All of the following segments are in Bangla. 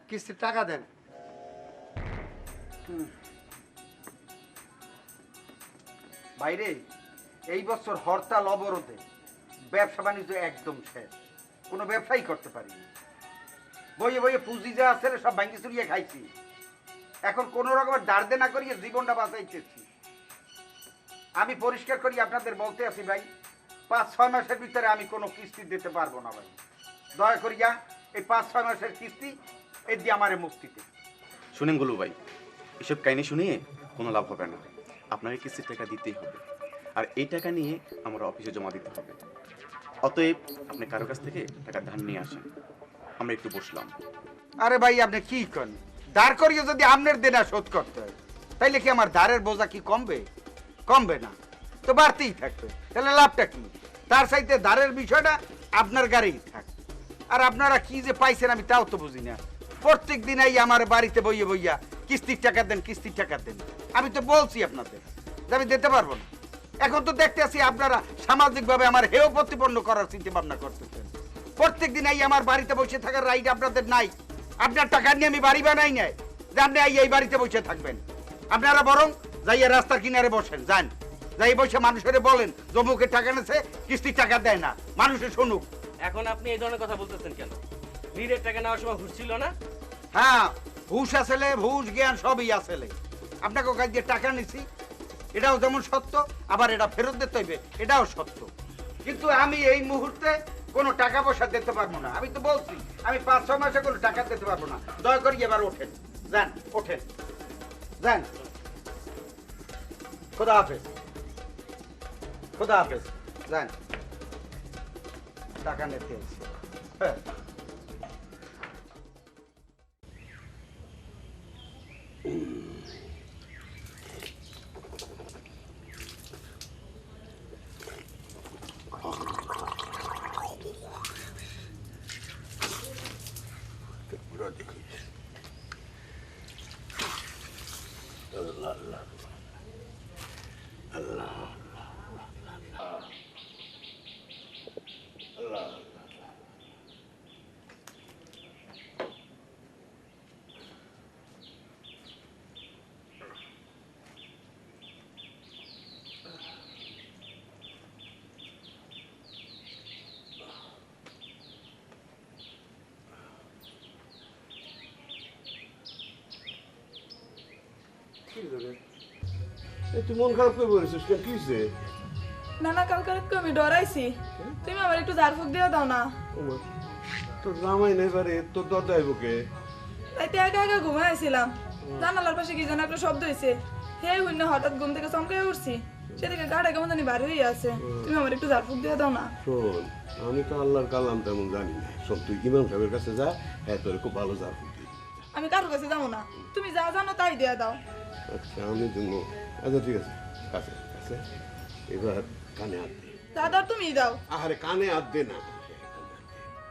কিস্তির টাকা দেন। বাইরে এই বছর হরতাল অবরোধে ব্যবসা বাণিজ্য একদম শেষ, কোনো ব্যবসাই করতে পারিনি। বইয়ে বইয়ে পুঁজি যা আছে সব ভাঙ্গি চুরিয়ে খাইছি। এখন কোনো রকমের দাঁড় না করিয়ে জীবনটা বাঁচাইতেছি। আমি পরিষ্কার করি আপনাদের বলতে আছি ভাই, 5-6 মাসের ভিতরে আমি কোনো কিস্তি দিতে পারবো না ভাই। দয়া করিয়া এই 5-6 মাসের কিস্তি এই দিয়ে আমারে মুক্তিতে। শুনেন গোলু ভাই, এসব কাহিনী শুনিয়ে কোনো লাভ হবে না। আপনাকে কিস্তির টাকা দিতেই হবে, আর এই টাকা নিয়ে আমরা অফিসে জমা দিতে হবে। অতএব আপনি কারো কাছ থেকে টাকা ধার নিয়ে আসেন, আমরা একটু বসলাম। আরে ভাই আপনি কি করেন? দাঁড় করিয়ে যদি আপনার দেনা শোধ করতে হয় তাইলে কি আমার ধারের বোঝা কি কমবে? কমবে না তো, বাড়তেই থাকবে। তাহলে লাভটা কি? তার চাইতে ধারের বিষয়টা আপনার গাড়িই থাক। আর আপনারা কি যে পাইছেন আমি তাও তো বুঝি না। প্রত্যেক দিন এই আমার বাড়িতে বইয়ে বইয়া কিস্তির টাকা দেন, কিস্তির টাকা দেন। আমি তো বলছি আপনাদের যে আমি দিতে পারবো না। এখন তো দেখতে আছি আপনারা সামাজিকভাবে আমার হেয় প্রতিপন্ন করার চিন্তা ভাবনা করতেছেন। প্রত্যেক দিন এই আমার বাড়িতে বসে থাকার রাইট আপনাদের নাই। আপনার টাকা নিয়ে আমি বাড়ি বানাই নাই যে আপনি এই বাড়িতে বসে থাকবেন। আপনারা বরং যাইয়া রাস্তার কিনারে বসেন, যান যাই বসে মানুষের বলেন জমুকে টাকা নেছে, কিস্তির টাকা দেয় না, মানুষে শুনুক। এখন আপনি এই ধরনের কথা বলতেছেন কেন? ঋণের টাকা নেওয়ার সময় হুঁশ ছিল না? হ্যাঁ, হুশ আসলে, হুশ জ্ঞান সবই আসলে। আপনাকে কাজ দিয়ে টাকা নিছি এটাও যেমন সত্য, আবার এটা ফেরত দিতে হইবে এটাও সত্য। কিন্তু আমি এই মুহূর্তে কোনো টাকা পয়সা দিতে পারবো না। আমি তো বলছি আমি 5-6 মাসে কোনো টাকা দিতে পারবো না। দয়া করে এবার ওঠেন, যান ওঠেন, যান। খোদা হাফেজ, খোদা হাফেজ, যান। টাকা নিতে এসেছি। হ্যাঁ, তুই মন খারাপ করে বলেছিস কেন? কি হয়েছে? না না, কালকে রাতকে আমি ডরাইছি। তুমি আমার একটু ঝাড়ফুঁক দিয়ে দাও না। তোর জামাই নেই পারে, তোর দরজা আইব কে? রাইতে একা একা ঘুমাইছিলাম, জানালার পাশে কি যেন একটা শব্দ হয়েছে। হে হুইন্য হঠাৎ ঘুম থেকে চমকে উঠছি, সেদিকে গাড়া কেমন জানি বার হয়ে আছে। তুমি আমার একটু ঝাড়ফুঁক দিয়ে দাও না। শোন, আমি তো আল্লাহর কালাম তেমন জানি না। শোন, তুই ইমাম সাহেবের কাছে যা, হ্যাঁ তোর খুব ভালো যা ফুটি। আমি কারোর কাছে যাবো না, তুমি যা জানো তাই দিয়ে দাও। আচ্ছা আমি জন্য, আচ্ছা ঠিক আছে, কাছে কাছে এবার কানে হাত দে। দাদা তুমি দাও। আরে কানে হাত দে না।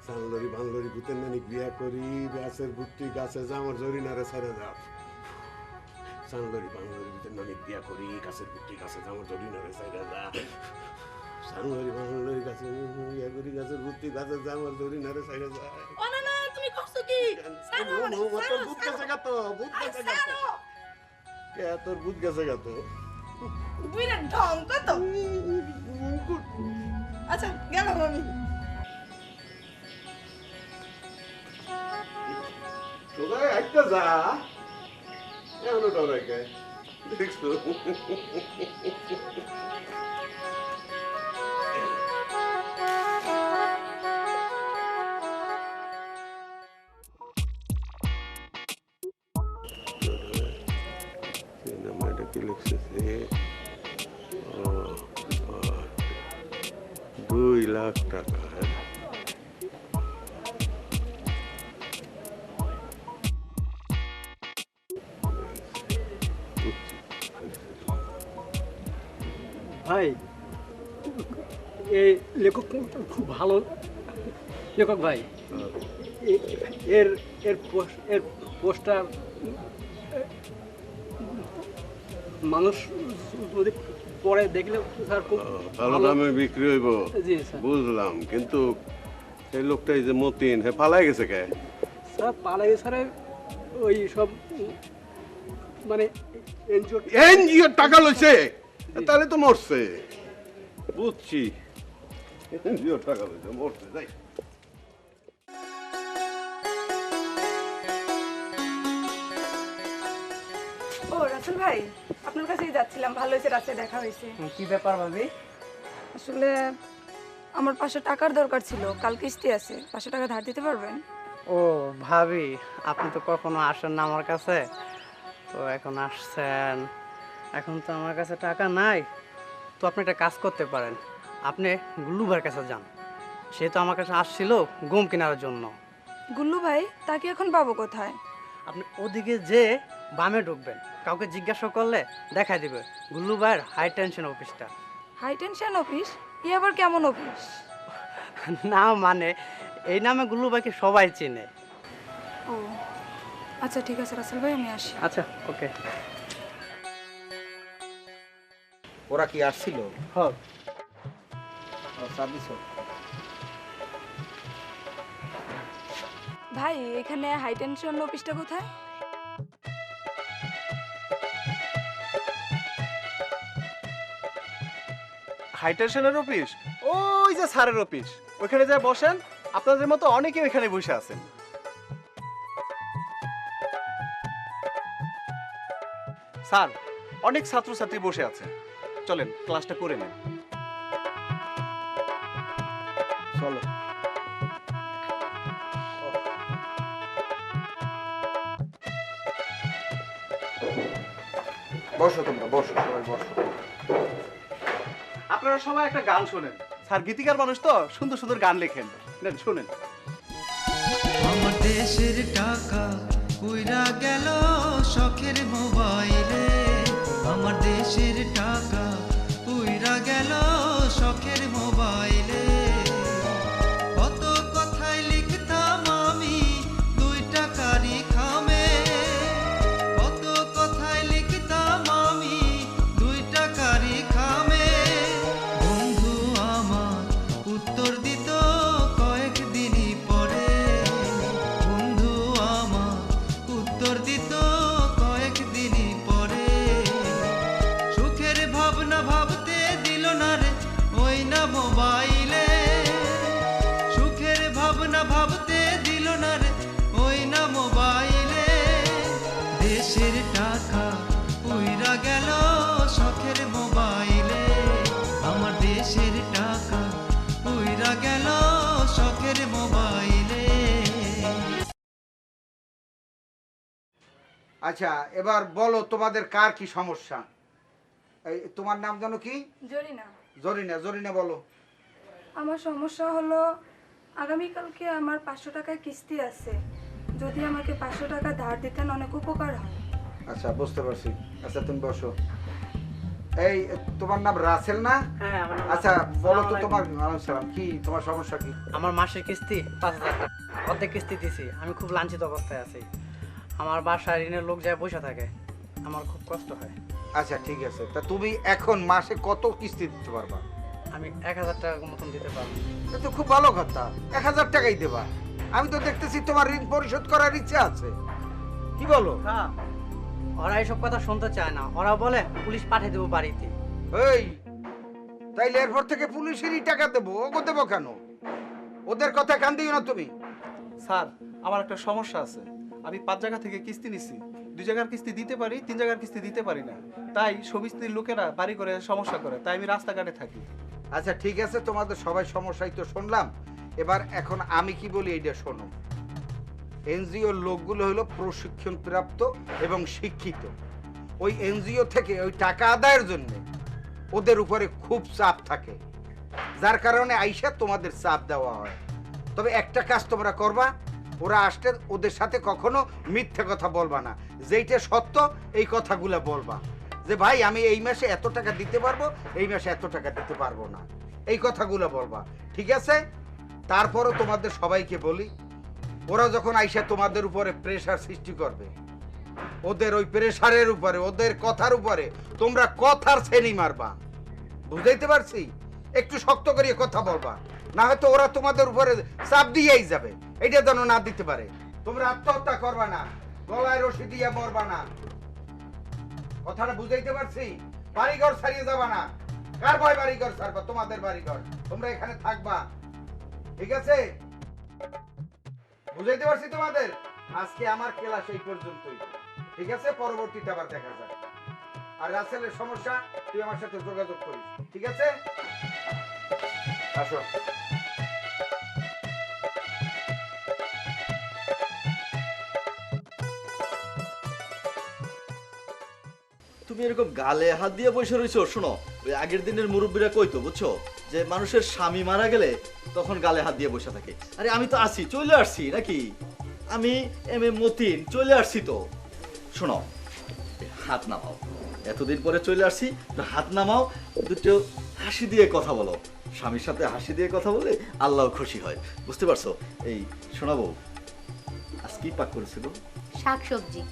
সানলরি বাংলরি ভূতের নানি বিয়া করি, গাছের ভূতি গাছে জামর জরি নারে ছেড়ে দাও। সানলরি বাংলরি ভূতের নানি বিয়া করি, গাছের ভূতি গাছে জামর জরি নারে ছেড়ে দাও। সানলরি বাংলরি গাছে বিয়া করি, গাছের ভূতি গাছে জামর জরি নারে ছেড়ে দাও। ও না না, তুমি কষ্ট কি? ছাড়ো মানে, ছাড়ো, ভূত গেছে গা তো, ভূত গেছে গা তো। কে তোর ভূত গেছে গা তো? বুইরা ঢং কত। আচ্ছা গেলাম আমি। তোরা একটা যা, এমন ডরাই কে দেখছো? সিনেমাটা কি লিখছে? 2 লাখ টাকা। ভাই, এই লেখক খুব ভালো লেখক ভাই। এর এর এর পোস্টার মানুষ যদি পরে দেখলে স্যার খুব ভালো দামে বিক্রি হইব। জি স্যার। বুঝলাম, কিন্তু এই লোকটা এই যে মতিন, হ্যাঁ পালাই গেছে কে? স্যার পালাই স্যার ওই সব মানে এনজিও এনজিওর টাকা লইছে, তাহলে তো মরছে। বুঝছি, এনজিওর টাকা লইছে, মরছে। যাই ও রাসেল ভাই, আপনার কাছেই যাচ্ছিলাম, ভালো হয়েছে রাস্তায় দেখা হয়েছে। কি ব্যাপার ভাবি? আসলে আমার 500 টাকার দরকার ছিল, কাল কিস্তি আছে, 500 টাকা ধার দিতে পারবেন? ও ভাবি, আপনি তো কখনো আসেন না আমার কাছে, তো এখন আসছেন। এখন তো আমার কাছে টাকা নাই, তো আপনি একটা কাজ করতে পারেন, আপনি গুল্লু ভাইয়ের কাছে যান। সে তো আমার কাছে আসছিল গম কেনার জন্য। গুল্লু ভাই, তাকে এখন পাবো কোথায়? আপনি ওদিকে যে বামে ঢুকবেন, কাউকে জিজ্ঞাসা করলে দেখাই দিবে গুল্লু ভাইয়ের হাই টেনশন অফিসটা। High tension office? ই আবার কেমন অফিস? না মানে এই নামে গুল্লু ভাইকে সবাই চেনে। ও আচ্ছা, ঠিক আছে রাসেল ভাই, আমি আসি। আচ্ছা, ওকে। ওরা কি আসছিল? হ্যাঁ, সার্ভিস হোক। ভাই, এখানে হাই টেনশন অফিসটা কোথায়? হাই টেনশনের অফিস ওই যে স্যারের অফিস, ওইখানে যা বসেন, আপনাদের মতো অনেকে ওইখানে বসে আছেন। স্যার, অনেক ছাত্রছাত্রী বসে আছে, চলেন ক্লাসটা করে নেন। চলো। বসো তোমরা, বসো, সবাই বসো। আপনারা সবাই একটা গান শোনেন, স্যার গীতিকার মানুষ তো, সুন্দর সুন্দর গান লেখেন, নেন শুনেন। আমার দেশের টাকা উইরা গেল শখের মোবাইলে, আমার দেশের টাকা উইরা গেল শখের মোবাইলে। কত কথাই লিখতাম আমি 2 টাকারই খামে, কত কথাই লিখতাম আমি 2 টাকারই খামে। বন্ধু আমার উত্তর দিত কয়েকদিনই পরে, বন্ধু আমার উত্তর দিত কয়েকদিনই পরে। সুখের ভাবনা ভাবতে দিল না রে ওই না মোবাইলে, সুখের ভাবনা ভাবতে দিল না রে ওই না মোবাইলে। দেশের টাকা উইরা গেল শখের মোবাইলে, আমার দেশের টাকা উইরা গেল শখের মোবাইলে। আচ্ছা, এবার বলো তোমাদের কার কি সমস্যা? এই তোমার নাম জানো কি? জরিনা। জরিনা, জরিনা বলো। আমার সমস্যা হলো, আগামীকালকে আমার 500 টাকা কিস্তি আছে, যদি আমাকে 500 টাকা ধার দিতেন অনেক উপকার হয়। আচ্ছা, বুঝতে পারছি। আচ্ছা, তুমি বসো। এই তোমার নাম রাসেল না? হ্যাঁ, আমার নাম আচ্ছা, রাসেল। বলো তো আসসালামু তোমার সালাম, কি তোমার সমস্যা কি? আমার মাসের কিস্তি 5,000 টাকা, অর্ধেক কিস্তি দিছি, আমি খুব লাঞ্ছিত অবস্থায় আছি। আমার বাসায় ঋণের লোক যায় বসে থাকে, আমার খুব কষ্ট হয়। আচ্ছা, ঠিক আছে। তা তুমি এখন মাসে কত কিস্তি দিতে পারবা? আমি 1,000 টাকার মতন দিতে পারবো। এটা তো খুব ভালো কথা, 1000 টাকাই দেবা। আমি তো দেখতেছি তোমার ঋণ পরিশোধ করার ইচ্ছা আছে, কি বলো? হ্যাঁ, ওরা এইসব কথা শুনতে চায় না, ওরা বলে পুলিশ পাঠিয়ে দেবো বাড়িতে। এই, তাইলে এরপর থেকে পুলিশেরই টাকা দেবো, ওকে দেবো কেন? ওদের কথা কান দিও না তুমি। স্যার, আমার একটা সমস্যা আছে, আমি 5 জায়গা থেকে কিস্তি নিছি, 2 জায়গার কিস্তি দিতে পারি, 3 জায়গার কিস্তি দিতে পারি না, তাই সমিতির লোকেরা বাড়ি করে সমস্যা করে, তাই আমি রাস্তাঘাটে থাকি। আচ্ছা, ঠিক আছে, তোমাদের সবাই সমস্যাই তো শুনলাম। এবার এখন আমি কি বলি এইটা শোনো। এনজিওর লোকগুলো হলো প্রশিক্ষণ প্রাপ্ত এবং শিক্ষিত। ওই এনজিও থেকে ওই টাকা আদায়ের জন্য ওদের উপরে খুব চাপ থাকে, যার কারণে আইসা তোমাদের চাপ দেওয়া হয়। তবে একটা কাজ তোমরা করবা, ওরা আসতে ওদের সাথে কখনো মিথ্যে কথা বলবা না, যেইটা সত্য এই কথাগুলো বলবা, যে ভাই আমি এই মাসে এত টাকা দিতে পারবো, এই মাসে এত টাকা দিতে পারবো না, এই কথাগুলো বলবা, ঠিক আছে? তারপরও তোমাদের সবাইকে বলি, ওরা যখন আইসা তোমাদের উপরে প্রেসার সৃষ্টি করবে, ওদের ওই প্রেসারের উপরে, ওদের কথার উপরে তোমরা কথার শ্রেণী মারবা, বুঝাইতে পারছি? একটু শক্ত করে কথা বলবা, না হয়তো ওরা তোমাদের উপরে চাপ দিয়েই যাবে, এটা যেন না দিতে পারে। তোমরা আত্মহত্যা করবা না, গলায় রশি দিয়ে মরবা না। কথাটা বুঝাইতে পারছি? বাড়িঘর ছাড়িয়ে যাবা না। কার ভয় বাড়িঘর ছাড়বা? তোমাদের বাড়িঘর, তোমরা এখানে থাকবা, ঠিক আছে? বুঝাইতে পারছি তোমাদের? আজকে আমার ক্লাস এই পর্যন্তই, ঠিক আছে? পরবর্তীতে আবার দেখা যাবে। আর রাসেলের সমস্যা তুই আমার সাথে যোগাযোগ করিস, ঠিক আছে? আসো। তুমি এরকম গালে হাত দিয়ে বসে রইছো? শোনো, ওই আগের দিনের মুরব্বীরা কইতো, বুঝছো, যে মানুষের স্বামী মারা গেলে তখন গালে হাত দিয়ে বসে থাকে। আরে আমি তো আসি, চলে আসছি নাকি? আমি মতিন চলে আসছি তো। শোনো, হাত নামাও, এতদিন পরে চলে আসছি, একটু হাত নামাও, দুটো হাসি দিয়ে কথা বলো। স্বামীর সাথে হাসি দিয়ে কথা বলে আল্লাহ খুশি হয়, বুঝতে পারছো? এই শোনাবো, আজ কি পাক করেছিল? শাক সবজি।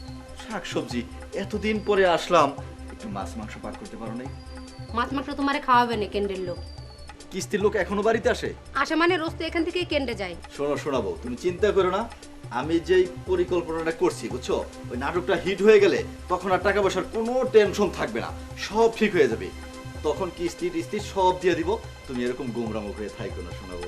শাক সবজি? এতদিন পরে আসলাম, একটু মাছ মাংস পাক করতে পারো নাই? মাছ মাংস তোমারে খাওয়াবে না কেন্দ্রের লোক। কিস্তির লোক এখনো বাড়িতে আসে? আসে মানে রোজ তো এখান থেকে কেন্দ্রে যায়। শোনাবো, তুমি চিন্তা করো না, আমি যেই পরিকল্পনাটা করছি, বুঝছো, ওই নাটকটা হিট হয়ে গেলে তখন আর টাকা পয়সার কোনো টেনশন থাকবে না, সব ঠিক হয়ে যাবে। তখন কিস্তি টিস্তি সব দিয়ে দিব, তুমি এরকম গুমরামো হয়ে থাকো না। শোনাবো,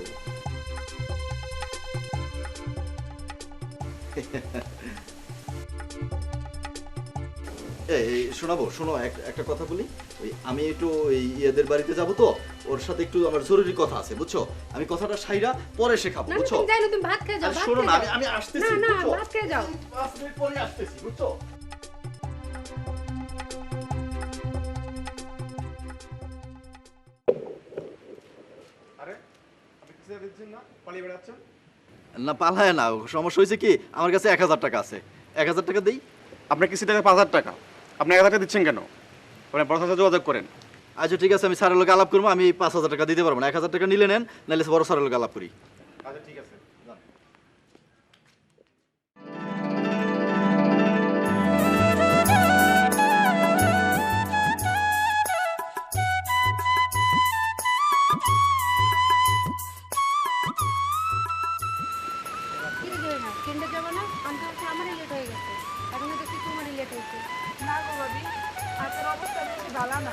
এই শোনাবো, শোনো, একটা কথা বলি। ওই আমি একটু এই ইয়েদের বাড়িতে যাব তো, ওর সাথে একটু আমার জরুরি কথা আছে, বুঝছো? আমি কথাটা সাইরা পরে শেখাবো, বুঝছো? তুমি যাই না, তুমি ভাত খেয়ে যাও। আরে শোনো না, আমি আসতেছি, না বুঝছো? ভাত খেয়ে যাও। 5 মিনিট পরে আসতেছি, বুঝছো? আরে আপনি কিছু দিচ্ছেন না, পালিয়ে বেড়াচ্ছেন? না পালায় না, সমস্যা হয়েছে কি, আমার কাছে 1000 টাকা আছে, 1000 টাকা দেই। আপনার কিস্তি টাকা 5000 টাকা, আপনি 1000 টাকা দিচ্ছেন কেন? আপনি বড় সাথে যোগাযোগ করেন। আচ্ছা ঠিক আছে, আমি স্যারের লোক আলাপ করবো, আমি 5000 টাকা দিতে পারবো না, 1000 টাকা নিলে নেন, নাহলে বড় স্যারের লোক আলাপ করি। আচ্ছা ঠিক আছে। কেন্দ্রে যাবো না? আমি তো আমারই লেট হয়ে গেছে, এখন দেখছি তোমারই লেট হয়েছে। না গো ভাবি, আপনার অবস্থা বেশি ভালো না।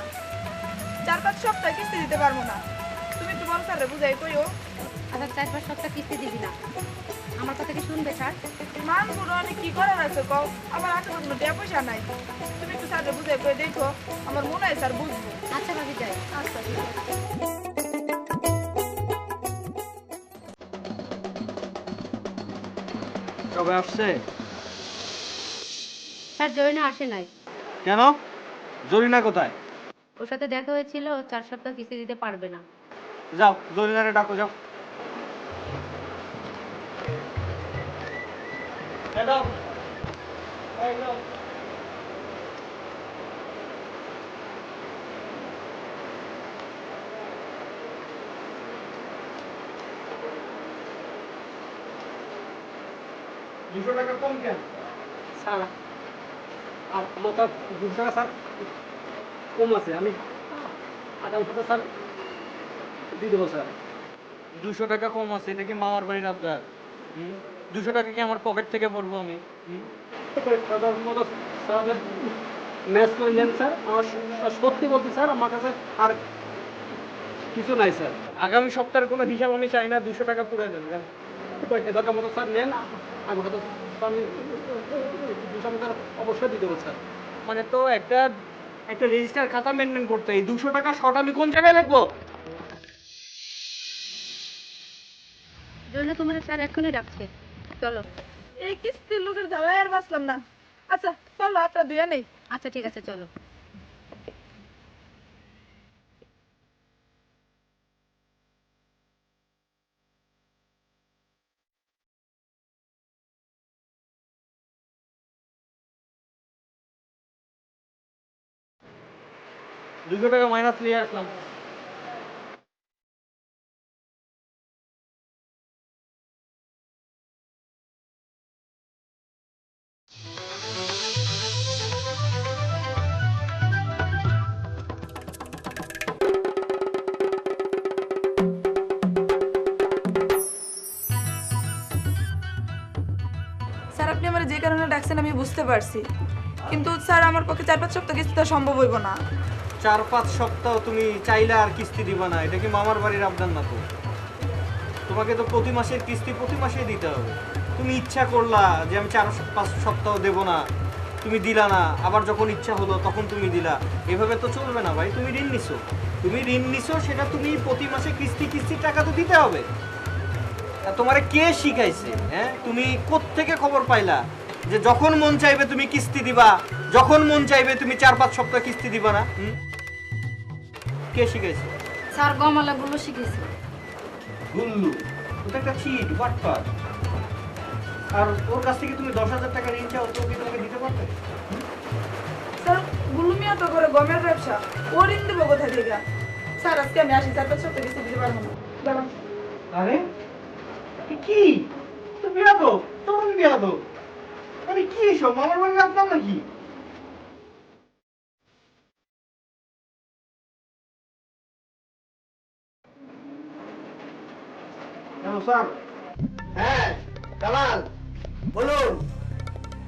4-5 সপ্তাহ কিস্তি দিতে পারবো না। তুমি একটু বল স্যারে বুঝাই কইও। আচ্ছা 4-5 সপ্তাহ কিস্তি দিবি না, আমার কথা কি শুনবে স্যার? মান গুলো অনেক কি করার আছে কও, আমার হাতে কোনো টাকা পয়সা নাই। তুমি একটু স্যারে বুঝাই কই দেখো, আমার মনে হয় স্যার বুঝবো। আচ্ছা ভাবি যাই। আচ্ছা ঠিক আছে। কবে আসছে? স্যার জরিনা আসে নাই। কেন? জরিনা কোথায়? ওর সাথে দেখা হয়েছিল, 4 সপ্তাহ কিস্তি দিতে পারবে না। যাও জরিনারে ডাকো, যাও। টাকা কম কেন স্যার? আমার তো 200 টাকা স্যার কম আছে, আমি আগামী সপ্তাহে স্যার দিয়ে দেবো স্যার। 200 টাকা কম আছে, এটা কি মামার বাড়ির আপনার? 200 টাকা কি আমার পকেট থেকে পড়বো আমি? ম্যাচ করে নেন স্যার, আমার সত্যি বলতে স্যার আমার কাছে আর কিছু নাই স্যার। আগামী সপ্তাহের কোনো হিসাব আমি চাই না, 200 টাকা পুরে দেন দরকার মতো স্যার নেন। আমি হয়তো আমি 200 টাকা অবশ্যই দিয়ে দেবো স্যার। মানে তো একটা রেজিস্টার খাতা মেনটেন করতে, এই 200 টাকা শর্ট আমি কোন জায়গায় লিখবো? জরিনা তোমার স্যার এখনই ডাকছে, চলো। এই কিস্তির লোকের জ্বালায় আর বাঁচলাম না। আচ্ছা চলো, হাতটা ধুয়ে নেই। আচ্ছা ঠিক আছে, চলো। দুশো টাকা মাইনাস নিয়ে আসলাম। স্যার আপনি আপনি আমার যে কারণে ডাকছেন আমি বুঝতে পারছি, কিন্তু স্যার আমার পক্ষে 4-5 সপ্তাহ কিস্তি দেওয়া সম্ভব হইব না। 4-5 সপ্তাহ তুমি চাইলে আর কিস্তি দিবা না, এটা কি মামার বাড়ির আবদার না তো? তোমাকে তো প্রতি মাসের কিস্তি প্রতি মাসেই দিতে হবে। তুমি ইচ্ছা করলা যে আমি 4-5 সপ্তাহ দেবো না, তুমি দিলা না, আবার যখন ইচ্ছা হলো তখন তুমি দিলা, এভাবে তো চলবে না ভাই। তুমি ঋণ নিছো, সেটা তুমি প্রতি মাসে কিস্তির টাকা তো দিতে হবে। আর তোমারে কে শিখাইছে? হ্যাঁ, তুমি কোত্থেকে খবর পাইলা যে যখন মন চাইবে তুমি কিস্তি দিবা, যখন মন চাইবে তুমি 4-5 সপ্তাহ কিস্তি দিবা না? কে শিখাইছে? স্যার গমালা গুলো শিখেছে। গুল্লু, ওটা একটা চিট, বাটপার। আর ওর কাছ থেকে তুমি 10,000 টাকা ঋণ চাও, তো কি তোমাকে দিতে পারবে? স্যার গুল্লু মিয়া তো করে গমের ব্যবসা, ও ঋণ দেবো কোথা থেকে? স্যার আজকে আমি আসি, 4-5 সপ্তাহ কিস্তি দিতে পারবো না। দাঁড়ান। আরে কি তুমি বিয়াদো আরে কি এসব মামার বাড়ি রাখলাম নাকি? স্যার। হ্যাঁ কামাল বলুন,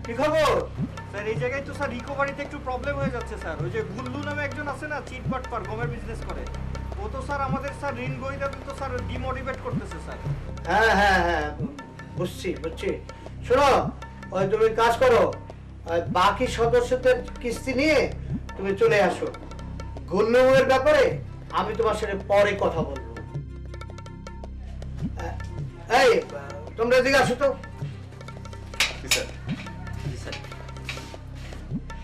কি খবর? স্যার এই জায়গায় তো স্যার রিকভারিতে একটু প্রবলেম হয়ে যাচ্ছে স্যার। ওই যে গুল্লু নামে একজন আছে না, চিট বাটপার, গমের বিজনেস করে, ও তো স্যার আমাদের স্যার ঋণ গ্রহীতা তো স্যার ডিমোটিভেট করতেছে স্যার। হ্যাঁ হ্যাঁ হ্যাঁ বুঝছি। শোনো, ওই তুমি কাজ করো, ওই বাকি সদস্যদের কিস্তি নিয়ে তুমি চলে আসো। গুল্লুমের ব্যাপারে আমি তোমার সাথে পরে কথা বলবো। এই তোমরা এদিকে আসো তো।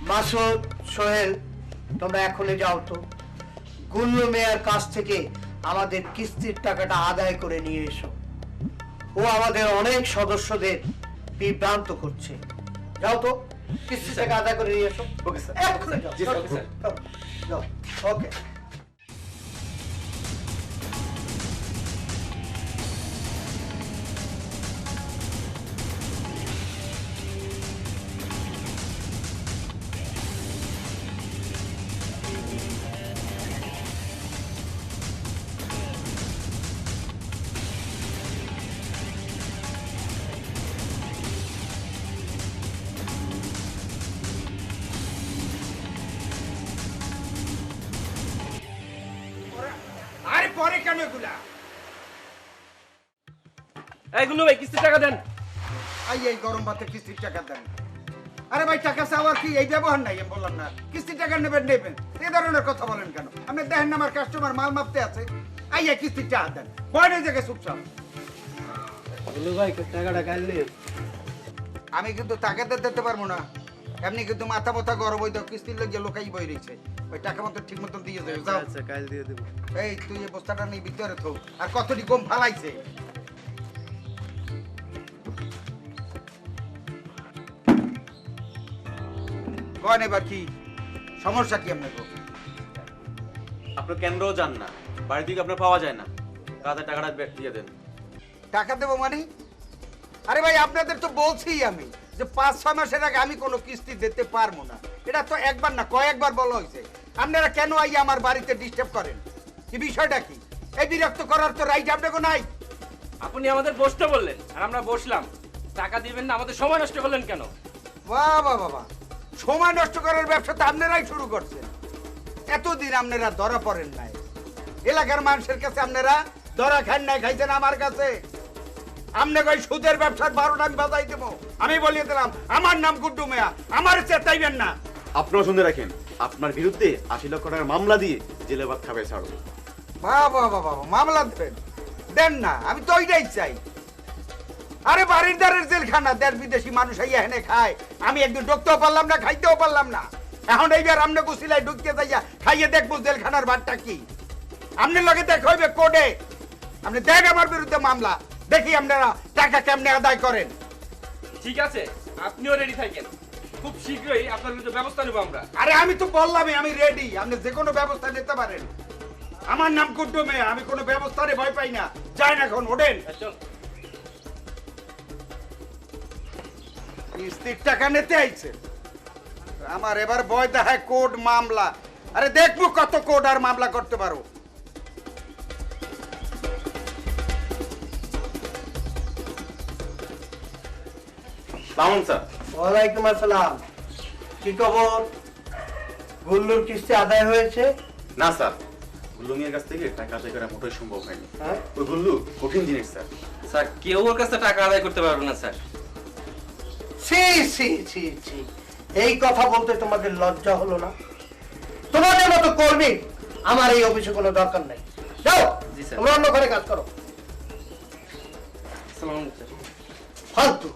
মাসুদ, সোহেল, তোমরা এখনই যাও তো, গুল্লু মেয়ার কাছ থেকে আমাদের কিস্তির টাকাটা আদায় করে নিয়ে এসো। ও আমাদের অনেক সদস্যদের বিভ্রান্ত করছে। যাও তো, কিস্তি টাকা আদায় করে নিয়ে এসো। Okay sir. এক্ষুনি যাও। জি, স্যার, স্যার। যাও। ওকে। আরে পরে কেন এগুলা? এই গুল্লু ভাই কিস্তির টাকা দেন। এই গরম ভাতে কিস্তির টাকা দেন? আরে ভাই টাকা চাওয়ার কি এই ব্যবহার নাই? আমি বললাম না কিস্তির টাকা নেবেন। এই ধরনের কথা বলেন কেন? আপনি দেখেন না আমার কাস্টমার মাল মাপতে আছে। কিস্তির টাকা দেন, বয়নের জায়গায় চুপচাপ। গুল্লু ভাই টাকাটা কাইলে আমি কিন্তু টাকাতে দিতে পারবো না, এমনি কিন্তু মাথা ব্যথা গরম হয়ে দাও, কিস্তির লোক লোকাই বই রয়েছে। ওই টাকা মতো ঠিক মতন দিয়ে যাবে। যাও। আচ্ছা কাল দিয়ে দেব। এই তুই এই বস্তাটা নেই ভিতরে থো। আর কতটি কম ফালাইছে? কন এবার কি সমস্যা কি আপনার? আপনার কেন্দ্রও যান না, বাড়ি থেকে আপনার পাওয়া যায় না, তাড়াতাড়ি টাকাটা দিয়ে দেন। টাকা দেবো মানে? আরে ভাই আপনাদের তো বলছি আমি যে 5-6 মাসের আগে আমি কোনো কিস্তি দিতে পারবো না। এটা তো একবার না কয়েকবার বলা হয়েছে। আপনারা কেন আমার বাড়িতে ডিস্টার্ব করেন? কি বিষয়টা কি? এই বিরক্ত করার তো রাইট আপনাকে নাই। আপনি আমাদের বসতে বললেন আর আমরা বসলাম, টাকা দিবেন না, আমাদের সময় নষ্ট করলেন কেন? বাবা বাবা, সময় নষ্ট করার ব্যবসা তো আপনারাই শুরু করছেন। এতদিন আপনারা ধরা পড়েন নাই, এলাকার মানুষের কাছে আপনারা ধরা খান নাই, খাইছেন আমার কাছে। আপনাকে ওই সুদের ব্যবসার 12টা আমি বাজাই দেবো। আমি বলিয়ে দিলাম আমার নাম গুড্ডু মিয়া, আমার চেতাইবেন না। আপনারা শুনে রাখেন, আপনার বিরুদ্ধে 80 লক্ষ টাকার মামলা দিয়ে জেলে ভাত খাবে ছাড়ো। বাবা বাবা, মামলা দেবেন? দেন না, আমি তো ওইটাই চাই। আরে বাড়ির দ্বারের জেলখানা, দেশ বিদেশি মানুষ এখানে খায়, আমি একদিন ঢুকতেও পারলাম না, খাইতেও পারলাম না। এখন এইবার আমনে গুছিলাই ঢুকতে যাইয়া খাইয়ে দেখবো জেলখানার ভাতটা কি। আপনার লগে দেখা হইবে কোর্টে। আপনি দেখ আমার বিরুদ্ধে মামলা, দেখি আপনারা টাকা কেমনে আদায় করেন। ঠিক আছে, আপনিও রেডি থাকেন, খুব শীঘ্রই আপনার বিরুদ্ধে ব্যবস্থা নেব আমরা। আরে আমি তো বললামই আমি রেডি, আপনি যে কোনো ব্যবস্থা নিতে পারেন। আমার নাম গুড্ডু মিয়া, আমি কোনো ব্যবস্থারে ভয় পাই না। যাই না, এখন ওঠেন। কিস্তির টাকা নিতে আইছে, আমার এবার ভয় দেখায় কোর্ট মামলা। আরে দেখবো কত কোর্ট আর মামলা করতে পারো। সালাম স্যার। ওয়ালাইকুম আসসালাম। কি খবর? গুল্লুর কিস্তি আদায় হয়েছে? না স্যার, গুল্লু মিয়ার কাছ থেকে টাকা আদায় করা মোটেই সম্ভব হয়নি। হ্যাঁ? ওই গুল্লু কঠিন জিনিস স্যার। স্যার কেউ ওর কাছে টাকা আদায় করতে পারবে না স্যার। ছি ছি ছি ছি, এই কথা বলতে তোমাদের লজ্জা হলো না? তোমাদের মতো কর্মী আমার এই অফিসে কোনো দরকার নাই। যাও, জি স্যার। তোমরা অন্য ঘরে কাজ করো। আসসালামু আলাইকুম স্যার। ফালতু।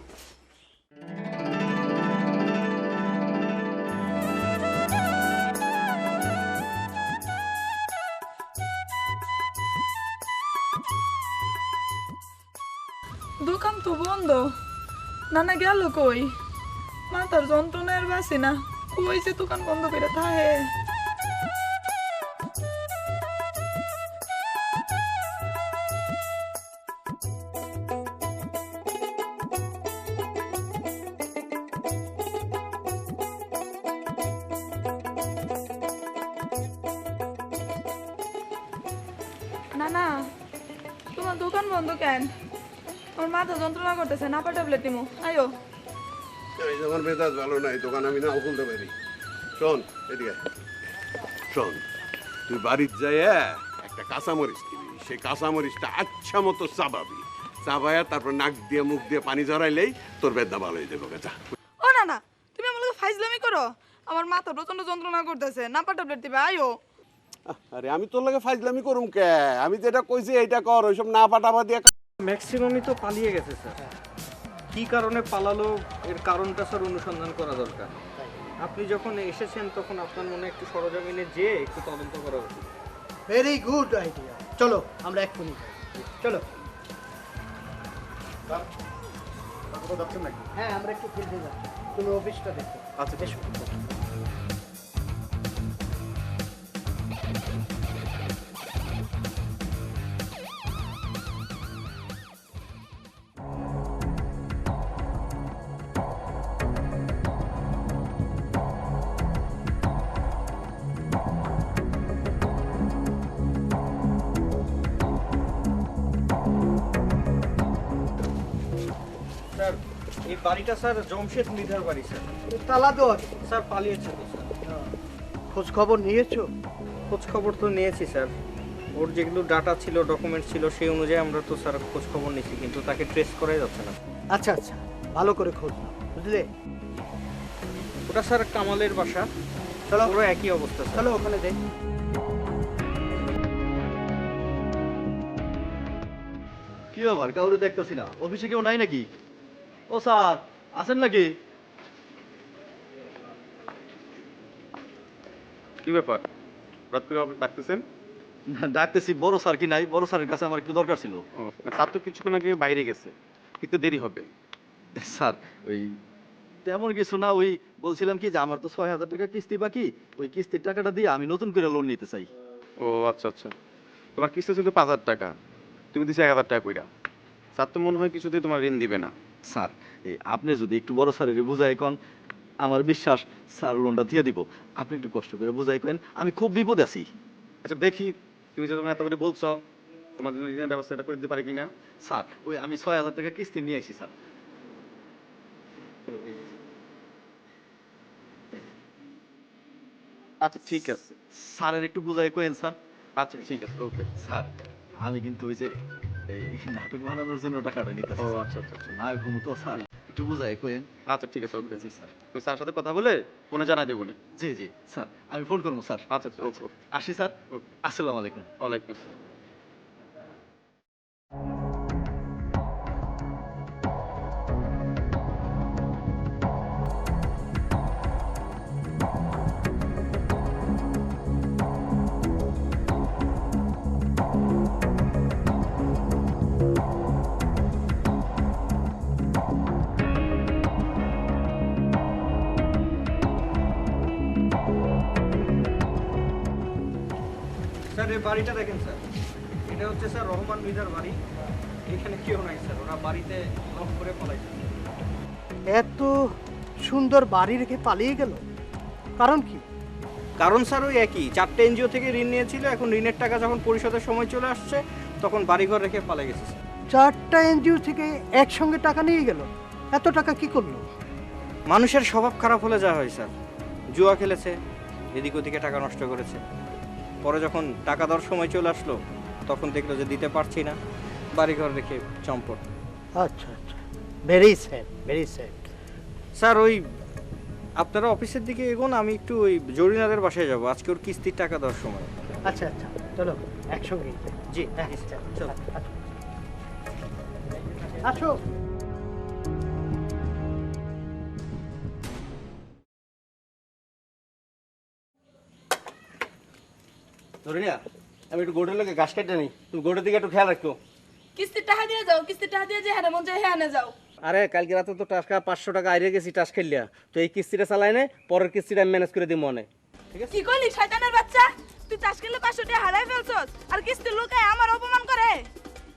দোকান তো বন্ধ। নানা গেল কই? মাথার যন্ত্রণার বাসি না, কই যে দোকান বন্ধ করে থাকে। নানা, তোমার দোকান বন্ধ কেন? আমার মাথা যন্ত্রণা করতেছে, নাপা ট্যাবলেট নিমু। আয়ো। এই দোকান মেজাজ ভালো নাই, দোকান আমি নাও খুলতে পারি। শোন এদিকে, শোন, তুই বাড়ির যাই একটা কাঁচামরিচ দিবি, সেই কাঁচামরিচটা আচ্ছা মতো চাবাবি, চাবায়া তারপর নাক দিয়ে মুখ দিয়ে পানি ঝরাইলেই তোর বেদনা ভালো হয়ে যাবে। যা। ও নানা, তুমি আমার লগে ফাইজলামি করো। আমার মাথা প্রচন্ড যন্ত্রণা করতেছে, নাপা ট্যাবলেট দিবে। আয়ো। আরে আমি তোর লাগে ফাইজলামি করুম কে? আমি যেটা কইছি এইটা কর, ওইসব না পাটাবা দিয়ে। ম্যাক্সিমামই তো পালিয়ে গেছে স্যার। কি কারণে পালালো এর কারণটা স্যার অনুসন্ধান করা দরকার। আপনি যখন এসেছেন তখন আপনার মনে একটু সরজমিনে যে একটু তদন্ত করা উচিত। Very good idea. চলো আমরা এক্ষুনি যাই। চলো। হ্যাঁ, আমরা একটু ফিল্ডে যাচ্ছি, তুমি অফিসটা দেখো। আচ্ছা বেশ। স্যার এই বাড়িটা স্যার জমশেদ মৃধার বাড়ি স্যার। তালা দেওয়া আছে। স্যার পালিয়েছে তো স্যার। খোঁজ খবর নিয়েছো? খোঁজ খবর তো নিয়েছি স্যার। ওর যেগুলো ডাটা ছিল, ডকুমেন্টস ছিল, সেই অনুযায়ী আমরা তো স্যার খোঁজ খবর নিয়েছি, কিন্তু তাকে ট্রেস করাই যাচ্ছে না। আচ্ছা আচ্ছা, ভালো করে খোঁজ নাও, বুঝলে? ওটা স্যার কামালের বাসা। চলো, পুরো একই অবস্থা স্যার। চলো ওখানে যাই। কি ব্যাপার, কাউরে দেখতেছি না, অফিসে কেউ নাই নাকি? ও স্যার আছেন নাকি? কি ব্যাপার, রাত করে ডাকতেছেন? ডাকতেছি, বড় স্যার কি নাই? বড় স্যারের কাছে আমার একটু দরকার ছিল। তার তো কিছুক্ষণ আগে বাইরে গেছে, কিন্তু দেরি হবে। স্যার ওই তেমন কিছু না, ওই বলছিলাম কি যে আমার তো ৬,০০০ টাকা কিস্তি বাকি, ওই কিস্তির টাকাটা দিয়ে আমি নতুন করে লোন নিতে চাই। ও আচ্ছা আচ্ছা, তোমার কিস্তি ছিল ৫,০০০ টাকা, তুমি দিছো ১,০০০ টাকা কইরা। স্যার তো মনে হয় কিছুতেই তোমার ঋণ দিবে না। স্যার এই আপনি যদি একটু বড় স্যারের বুঝাই কন, আমার বিশ্বাস স্যার লোনটা দিয়ে দিব। আপনি একটু কষ্ট করে বুঝাই করেন, আমি খুব বিপদে আছি। আচ্ছা দেখি, তুমি যে তোমার এত করে বলছো, তোমার জন্য ঋণের ব্যবস্থাটা করে দিতে পারি কিনা। স্যার ওই আমি ৬,০০০ টাকা কিস্তি নিয়ে আসি স্যার। আচ্ছা ঠিক আছে, স্যারের একটু বুঝাই করেন স্যার। আচ্ছা ঠিক আছে, ওকে। স্যার আমি কিন্তু ওই যে এই নাটক বানানোর জন্য টাকাটা নিতে। ও আচ্ছা আচ্ছা আচ্ছা। না ঘুমো তো স্যার, একটু বুঝাই করেন। আচ্ছা ঠিক আছে, ওকে। জি স্যার, তুমি স্যার সাথে কথা বলে ফোনে জানাই দেবো। জি জি স্যার, আমি ফোন করবো স্যার। আচ্ছা আচ্ছা, ওকে। আসি স্যার, আসসালামু আলাইকুম। ওয়ালাইকুম আসসালাম। স্যার এই বাড়িটা দেখেন স্যার, এটা হচ্ছে স্যার রহমান মৃধার বাড়ি। এখানে কেউ নাই স্যার, ওরা বাড়িতে লক করে পালাইছে। এত সুন্দর বাড়ি রেখে পালিয়ে গেল, কারণ কি? কারণ স্যার ওই একই, 4টে এনজিও থেকে ঋণ নিয়েছিল, এখন ঋণের টাকা যখন পরিশোধের সময় চলে আসছে তখন বাড়িঘর রেখে পালিয়ে গেছে স্যার। 4টা এনজিও থেকে একসঙ্গে টাকা নিয়ে গেল? এত টাকা কি করলো? মানুষের স্বভাব খারাপ হলে যা হয় স্যার, জুয়া খেলেছে, এদিক ওদিকে টাকা নষ্ট করেছে। পরে যখন টাকা দেওয়ার সময় চলে আসলো তখন দেখলো যে দিতে পারছি না, বাড়িঘর রেখে চম্পট। আচ্ছা আচ্ছা, very sad, very sad. Sir ওই আপনারা অফিসের দিকে এগোন, আমি একটু ওই জরিনাদের বাসায় যাব, আজকে ওর কিস্তির টাকা দেওয়ার সময়। আচ্ছা আচ্ছা, চলো একসঙ্গে। জি হ্যাঁ, চলো আসো। জরিনা, আমি একটু গোটের লোকে ঘাস কেটে নিই, তুমি গোটের দিকে একটু খেয়াল রাখো। কিস্তির টাকা দিয়ে যাও, কিস্তির টাকা দিয়ে যে হ্যাঁ মন চাই হ্যাঁ যাও। আরে কালকে রাতে তো টাকা 500 টাকা আইরে গেছি টাস খেললিয়া, তো এই কিস্তিটা চালাই নে, পরের কিস্তিটা আমি ম্যানেজ করে দিই মনে। কি কইলি শয়তানের বাচ্চা? তুই চাষ করলে 500 টাকা হারাই ফেলছস আর কিস্তির লোকে আমার অপমান করে।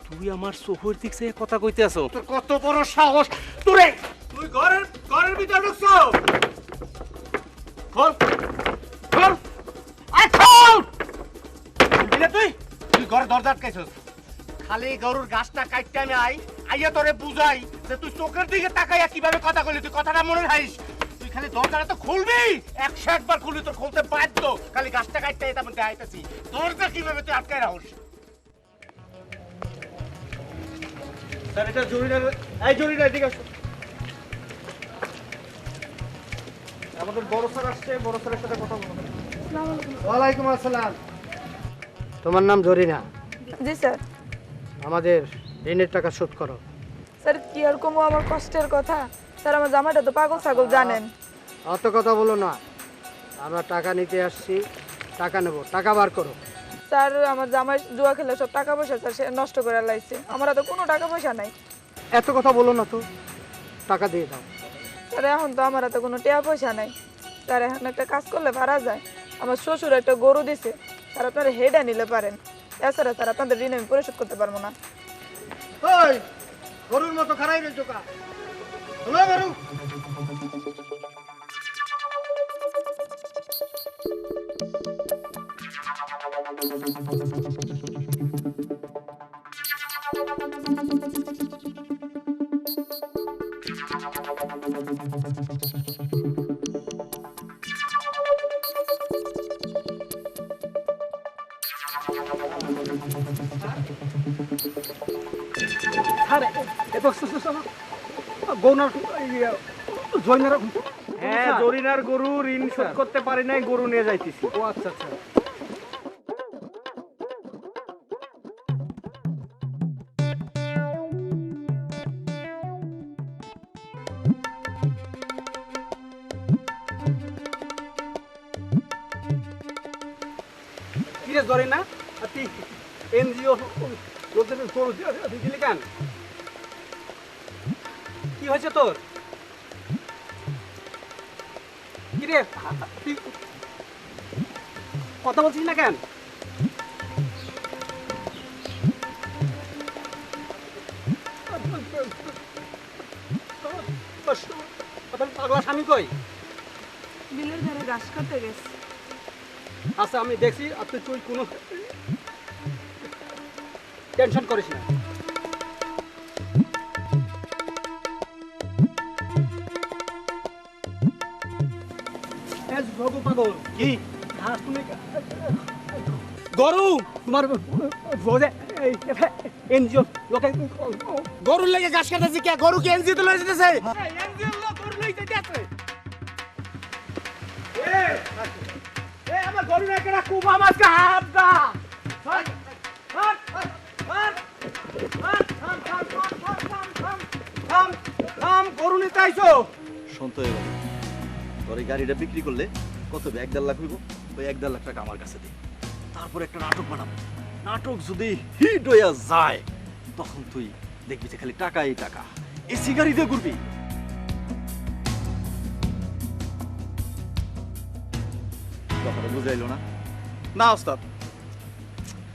তুই আমার চোখের দিক থেকে কথা কইতে আছো? তোর কত বড় সাহস তোরে! তুই ঘরের ভিতরে ঢুকছো? খোল খোল আই খোল! দিলে তুই ঘরে দরজা আটকাইছস? খালি গরুর ঘাসটা কাটতে আমি আইয়া তোরে বুঝাই যে তুই চোখের দিকে তাকাইয়া কিভাবে কথা কইলি, তুই কথাটা মনে রাখিস। তুই খালি দরজাটা তো খুলবি, 101 বার খুলবি, তোর খুলতে বাধ্য। খালি ঘাসটা কাটতে তেমন আইতাছি, দরজা কিভাবে তুই আটকাই রাখিস? স্যার এটা জরিনার, এই জরিনা এদিকে আসো। আমাদের বড় স্যার আসছে, বড় স্যারের সাথে কথা বলবো। ওয়ালাইকুম আসসালাম। তোমার নাম জরিনা? জি স্যার। আমাদের ঋণের টাকা শোধ করো। স্যার কি আর কমো আমার কষ্টের কথা? স্যার আমার জামাইটা তো পাগল ছাগল জানেন। অত কথা বলো না, আমরা টাকা নিতে আসছি, টাকা নেব, টাকা বার করো। স্যার আমার জামাই জুয়া খেলে সব টাকা পয়সা স্যার সে নষ্ট করে লাইছে, আমার তো কোনো টাকা পয়সা নাই। এত কথা বলো না তো, টাকা দিয়ে দাও। স্যার এখন তো আমার তো কোনো টাকা পয়সা নাই। স্যার এখন একটা কাজ করলে পারা যায়, আমার শ্বশুর একটা গরু দিছে, স্যার আপনারা হেডা নিলে পারেন। এছাড়া স্যার আপনাদের ঋণ আমি পরিশোধ করতে পারবো না। ওই গরুর মতো খারাই রইছো কা? হলো গরু। হ্যাঁ, জরিনার গরু ঋণ শোধ করতে পারি নাই, গরু নিয়ে যাইতেছি। ও আচ্ছা আচ্ছা। কিরে জরিনা, তুই এনজিও লোকদের গরু দিলি কেন? কি হয়েছে তোর? কিরে তুই কথা বলছিস না কেন? পাগলা স্বামী কই? বিলের ধারে ঘাস কাটতে গেছে। আচ্ছা আমি দেখছি, আপনি তুই কোনো টেনশন করিস না। পাগল কি গরু তোমার এনজিও লোকে গরুর লেগে ঘাস কাটাচ্ছি কে? গরু কি এনজিও তো লয়ে যেতেছে? এনজিও লোক গরু লইতে যাচ্ছে। আমার গরু না কেনা কুবা মাছ কা হাত দা। গরু নিতে আইছো? শুনতো এবার তোর এই গাড়িটা বিক্রি করলে কত হবে? 1.5 লাখ হইব। ওই 1.5 লাখ টাকা আমার কাছে দে, তারপর একটা নাটক বানাবো। নাটক যদি হিট হইয়া যায় তখন তুই দেখবি যে খালি টাকাই টাকা, এসি গাড়ি দিয়ে ঘুরবি। কথাটা বুঝাইলো না? না ওস্তাদ।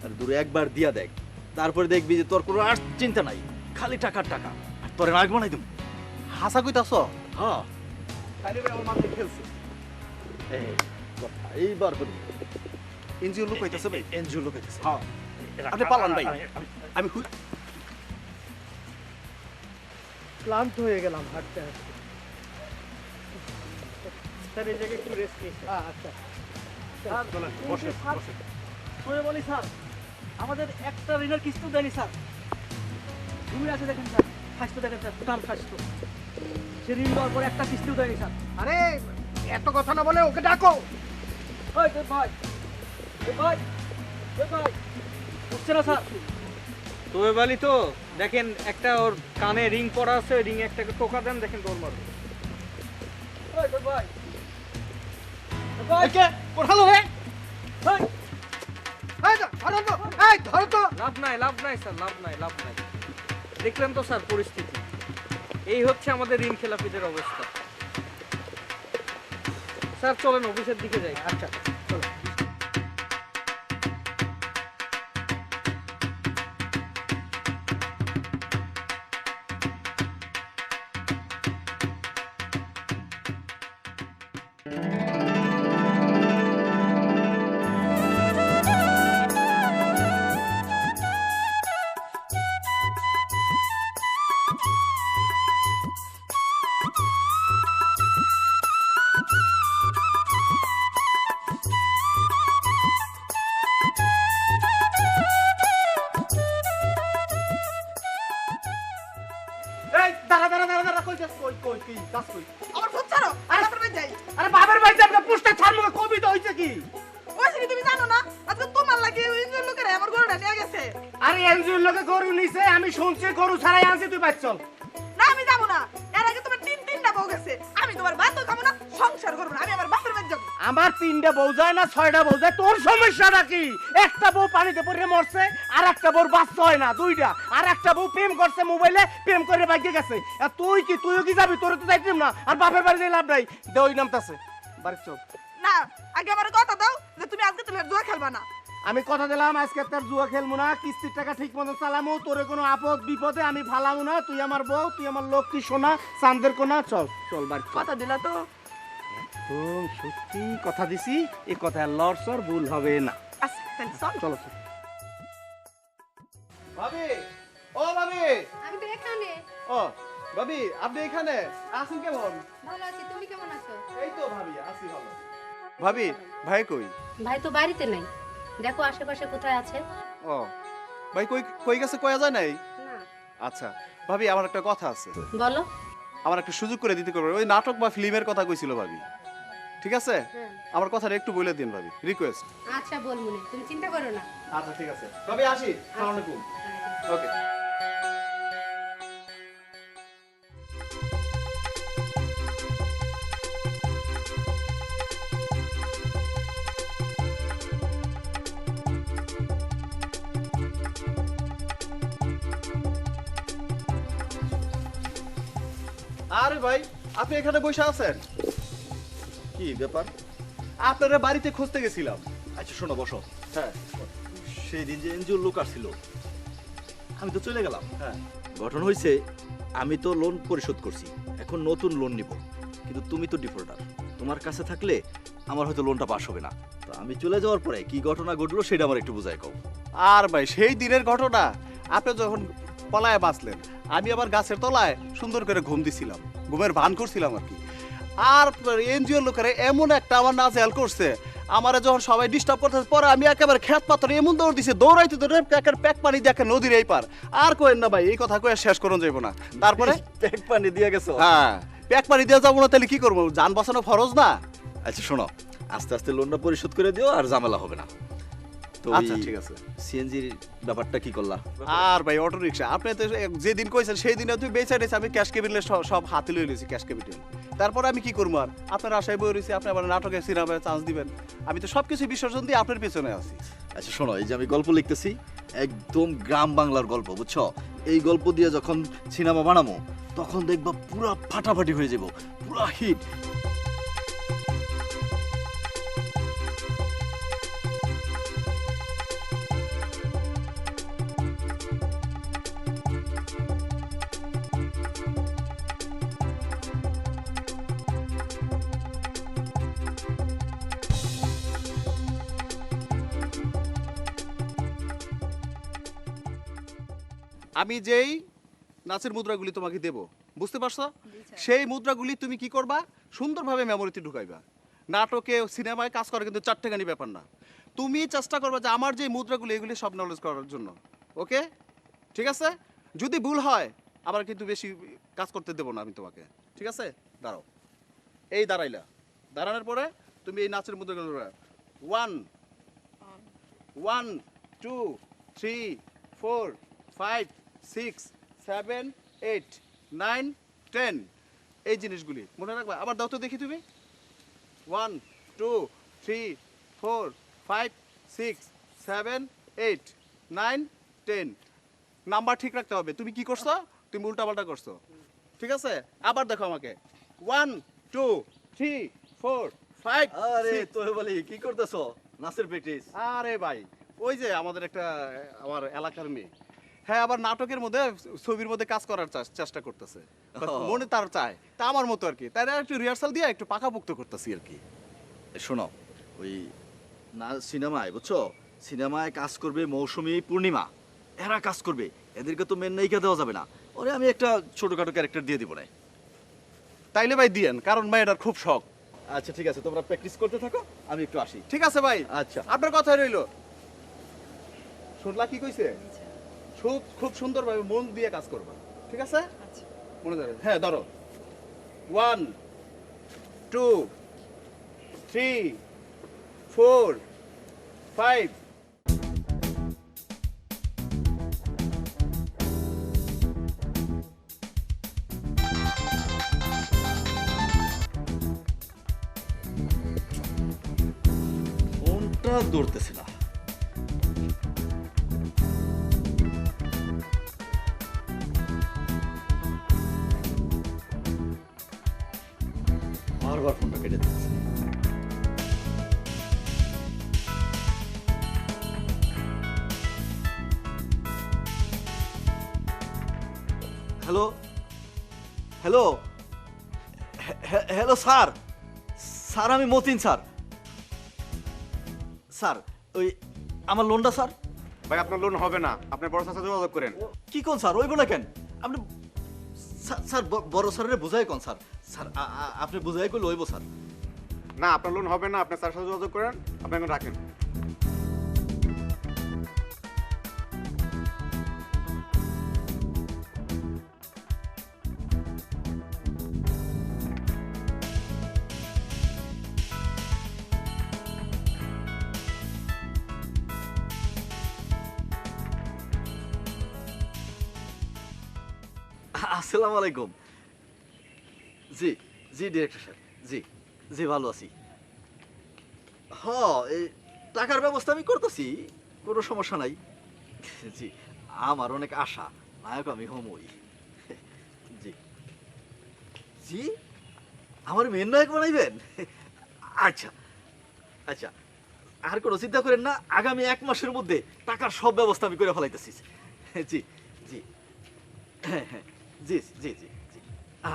আর দূরে একবার দিয়া দেখ, তারপরে দেখবি যে তোর কোনো আর চিন্তা নাই, খালি টাকার টাকা। আর তোরে নায়ক বানাই দেব। হাসা কইতাছ? হ্যাঁ, খালি আমার মাথায় খেলছে। এই কথা এইবার বলি। এনজিও লোক কইতাছে ভাই? এনজিও লোক হইতেছে। হ্যাঁ, আপনি পালান ভাই। আমি ক্লান্ত হয়ে গেলাম হাঁটতে হাঁটতে। স্যার এই জায়গায় একটু রেস্ট নিই। আচ্ছা শুনে বলি স্যার, আমাদের একটা ঋণের কিস্তি দেয়নি স্যার। ঘুরে আছে দেখেন স্যার, ফাঁসতে দেখেন স্যার, টোটাল ফাঁসতো। সে ঋণ দেওয়ার পরে একটা কিস্তিও দেয়নি স্যার। আরে এত কথা না বলে ওকে ডাকো। ওই দেব ভাই, দেব ভাই, দেব ভাই, উঠছে না স্যার। তবে বলি তো দেখেন, একটা ওর কানে রিং পরা আছে, ওই রিং একটাকে টোকা দেন, দেখেন দৌড় মারবে। ওই দেব ভাই, দেব ভাই, কে কোথালো রে? ওই ধরো তো, এই ধরো তো। লাভ নাই, লাভ নাই স্যার, লাভ নাই, লাভ নাই। দেখলেন তো স্যার পরিস্থিতি, এই হচ্ছে আমাদের ঋণ খেলাপিদের অবস্থা। স্যার চলেন অফিসের দিকে যাই। আচ্ছা চলো। এই দাঁড়া দাঁড়া দাঁড়া দাঁড়া, কই যাস, কই কই কি যাস কই? আমার ফুট ছাড়ো, বাপের বাড়ি যাই। আরে বাবার বাড়িতে একটা পুষ্টা ছাড় মুখে কবি তো হইছে কি? ওই কি তুমি জানো না আজকে তোমার লাগে ওই ইঞ্জিন লোকেরা আমার গরুটা নিয়ে গেছে। আরে এনজিওর লোকে গরু নিছে, আমি শুনছি গরু ছাড়াই আনছি, তুই বাইর চল। না আমি যাবো না, এর আগে তোমার তিনটা বউ গেছে। আমি তোমার ভাতও খাবো না, সংসার করবো না, আমি আমার বাপের বাড়ি যাবো। আমার 3টা বউ যায় না 6টা বউ যায়, তোর সমস্যাটা কি? একটা বউ পানিতে পড়ে মরছে, আর একটা বউর বাচ্চা হয় না, 2টা। আর একটা বউ প্রেম করছে মোবাইলে, প্রেম করে ভাগ্যে গেছে। আর তুই কি, তুইও কি যাবি? তোর তো যাইতাম না, আর বাপের বাড়ি যাই লাভ নাই। দে ওই নামতাছে বাড়ি চল। না আগে আমার কথা দাও যে তুমি আজকে তুমি আর জুয়া খেলবা না। আমি কথা দিলাম আজকে তোর জুয়া খেলবো না, কিস্তির টাকা ঠিক মতো চালামু, তোরে কোনো আপদ বিপদে আমি ফালামু না। তুই আমার বউ, তুই আমার লক্ষ্মী সোনা, চাঁদের কোনা। চল চল বাড়ি চল। কথা দিলা তো? একদম সত্যি কথা দিছি, এই কথা লড়সর ভুল হবে না। আচ্ছা তাহলে চল। চলো চল। ভাবি, ও ভাবি। আমি তো এখানে। ও ভাবি, আপনি এখানে আছেন কেমন? ভালো আছি, তুমি কেমন আছো? এই তো ভাবি, আছি ভালো। ভাবি, ভাই কই? ভাই তো বাড়িতে নাই, দেখো আশেপাশে কোথায় আছে। ও ভাই কই কই গেছে, কয়া যায় নাই? না। আচ্ছা ভাবি, আমার একটা কথা আছে। বলো। আমার একটা সুযোগ করে দিতে পারবে? ওই নাটক বা ফিল্মের কথা কইছিল ভাবি, ঠিক আছে? আমার কথাটা একটু বলে দিন ভাবি, রিকোয়েস্ট। আচ্ছা বলবো না, তুমি চিন্তা করো না। আচ্ছা ঠিক আছে ভাবি, আসি। আসসালামু আলাইকুম। ওকে। আরে ভাই, আপনি এখানে বসে আছেন? কি ব্যাপার? আপনারা বাড়িতে খুঁজতে গেছিলাম। আচ্ছা শোনো, বসো। হ্যাঁ। সেই দিন যে এনজিওর লোক আসছিল, আমি তো চলে গেলাম। হ্যাঁ। গঠন হয়েছে, আমি তো লোন পরিশোধ করছি, এখন নতুন লোন নিব। কিন্তু তুমি তো ডিফল্টার, তোমার কাছে থাকলে আমার হয়তো লোনটা পাস হবে না। তো আমি চলে যাওয়ার পরে কি ঘটনা ঘটলো সেটা আমার একটু বুঝাই কও। আর ভাই, সেই দিনের ঘটনা, আপনি যখন পলায় বাঁচলেন, আমি আবার গাছের তলায় সুন্দর করে ঘুম দিছিলাম, ঘুমের ভান করছিলাম আর কি। আর এনজিওর লোকেরা এমন একটা আমার নাজেহাল করছে, আমারে যখন সবাই ডিস্টার্ব করতেছে, পরে আমি একেবারে খেত পাথর এমন দৌড় দিছে, দৌড়াইতে তো প্যাক পানি দেখে নদীর এই পার। আর কোয়েন না ভাই, এই কথা কয়ে শেষ করুন যাইব না। তারপরে প্যাক পানি দিয়ে গেছো? হ্যাঁ, প্যাক পানি দিয়ে যাবো না তাহলে কি করবো? যান বাঁচানো ফরজ না? আচ্ছা শোনো, আস্তে আস্তে লোনটা পরিশোধ করে দিও, আর ঝামেলা হবে না। তো আচ্ছা ঠিক আছে। সিএনজির ব্যাপারটা কি করলা? আর ভাই অটো রিক্সা, আপনি তো যেদিন কইছেন সেই দিনে তুই বেচা দিয়েছে, আমি ক্যাশ ক্যাপিটালে সব হাতে লয়ে নিয়েছি, ক্যাশ ক্যাপিটাল। তারপরে আমি কি করবো? আর আপনার আশায় বই রয়েছি, আপনি আবার নাটকে সিনেমায় চান্স দিবেন, আমি তো সবকিছু বিসর্জন দিয়ে আপনার পিছনে আছি। আচ্ছা শোনো, এই যে আমি গল্প লিখতেছি, একদম গ্রাম বাংলার গল্প, বুঝছো? এই গল্প দিয়ে যখন সিনেমা বানাবো, তখন দেখবা পুরা ফাটাফাটি হয়ে যাব, পুরা হিট। আমি যেই নাচের মুদ্রাগুলি তোমাকে দেব, বুঝতে পারছো? সেই মুদ্রাগুলি তুমি কি করবা, সুন্দরভাবে মেমোরিতে ঢুকাইবা। নাটকে সিনেমায় কাজ করে কিন্তু চারটেখানি ব্যাপার না। তুমি চেষ্টা করবা যে আমার যে মুদ্রাগুলি এগুলি সব নলেজ করার জন্য। ওকে, ঠিক আছে? যদি ভুল হয় আবার কিন্তু বেশি কাজ করতে দেবো না আমি তোমাকে, ঠিক আছে? দাঁড়াও, এই দাঁড়াইলা, দাঁড়ানোর পরে তুমি এই নাচের মুদ্রাগুলো 1 1 2 3 4 5 6 7 8 9 10 এই জিনিসগুলি মনে রাখবা। আবার দাও তো দেখি তুমি 1 2 3 4 5 6 7 8 9 10 নাম্বার ঠিক রাখতে হবে। তুমি কি করছো? তুমি উল্টাপাল্টা করছো, ঠিক আছে? আবার দেখো আমাকে 1 2 3 4 5 আরে 6 তো বলি কি করতেছো? নাচের প্র্যাকটিস? আরে ভাই ওই যে আমাদের একটা আমার এলাকার মেয়ে, হ্যাঁ আবার নাটকের মধ্যে ছবির মধ্যে কাজ করার চেষ্টা করতেছে, মনে তার চায় তা আমার মতো আর কি, তাই একটু রিহার্সাল দিয়ে একটু পাকাপোক্ত করতেছি আর কি। শোনো, ওই না সিনেমায় বুঝছো, সিনেমায় কাজ করবে মৌসুমী, পূর্ণিমা, এরা কাজ করবে, এদেরকে তো মেন নায়িকা দেওয়া যাবে না। ওরে আমি একটা ছোটখাটো ক্যারেক্টার দিয়ে দিব না। তাইলে ভাই দিয়েন, কারণ মেয়েটার খুব শখ। আচ্ছা ঠিক আছে, তোমরা প্র্যাকটিস করতে থাকো, আমি একটু আসি। ঠিক আছে ভাই, আচ্ছা আপনার কথা রইলো। শুনলা কি কইছে? খুব খুব সুন্দরভাবে মন দিয়ে কাজ করবা, ঠিক আছে? মনে ধরে, হ্যাঁ ধরো 1 2 3 4 5 ফোনটা ধরতেছে না। বারবার ফোনটা কেটে দিচ্ছে। Hello hello hello sir, sir আমি মতিন স্যার। স্যার ওই আমার লোনটা স্যার। ভাই আপনার লোন হবে না, আপনি বড় স্যারের সাথে যোগাযোগ করেন। কি কোন স্যার, ওইব না কেন? আপনি স্যার বড় স্যারের বোঝাই কোন স্যার? স্যার আপনি বোঝাই করলে ওইব স্যার। না আপনার লোন হবে না, আপনি স্যারের সাথে যোগাযোগ করেন, আপনি এখন রাখেন। আসসালামু আলাইকুম। জি জি ডিরেক্টর স্যার, জি জি ভালো আছি। হ এই টাকার ব্যবস্থা আমি করতেছি, কোনো সমস্যা নাই। জি আমার অনেক আশা, নায়ক আমি হমই। জি জি আমার মেন নায়ক বানাইবেন? আচ্ছা আচ্ছা, আর কোনো চিন্তা করেন না, আগামী 1 মাসের মধ্যে টাকার সব ব্যবস্থা আমি করে ফেলাইতেছি। জি জি হ্যাঁ হ্যাঁ জি জি জি জি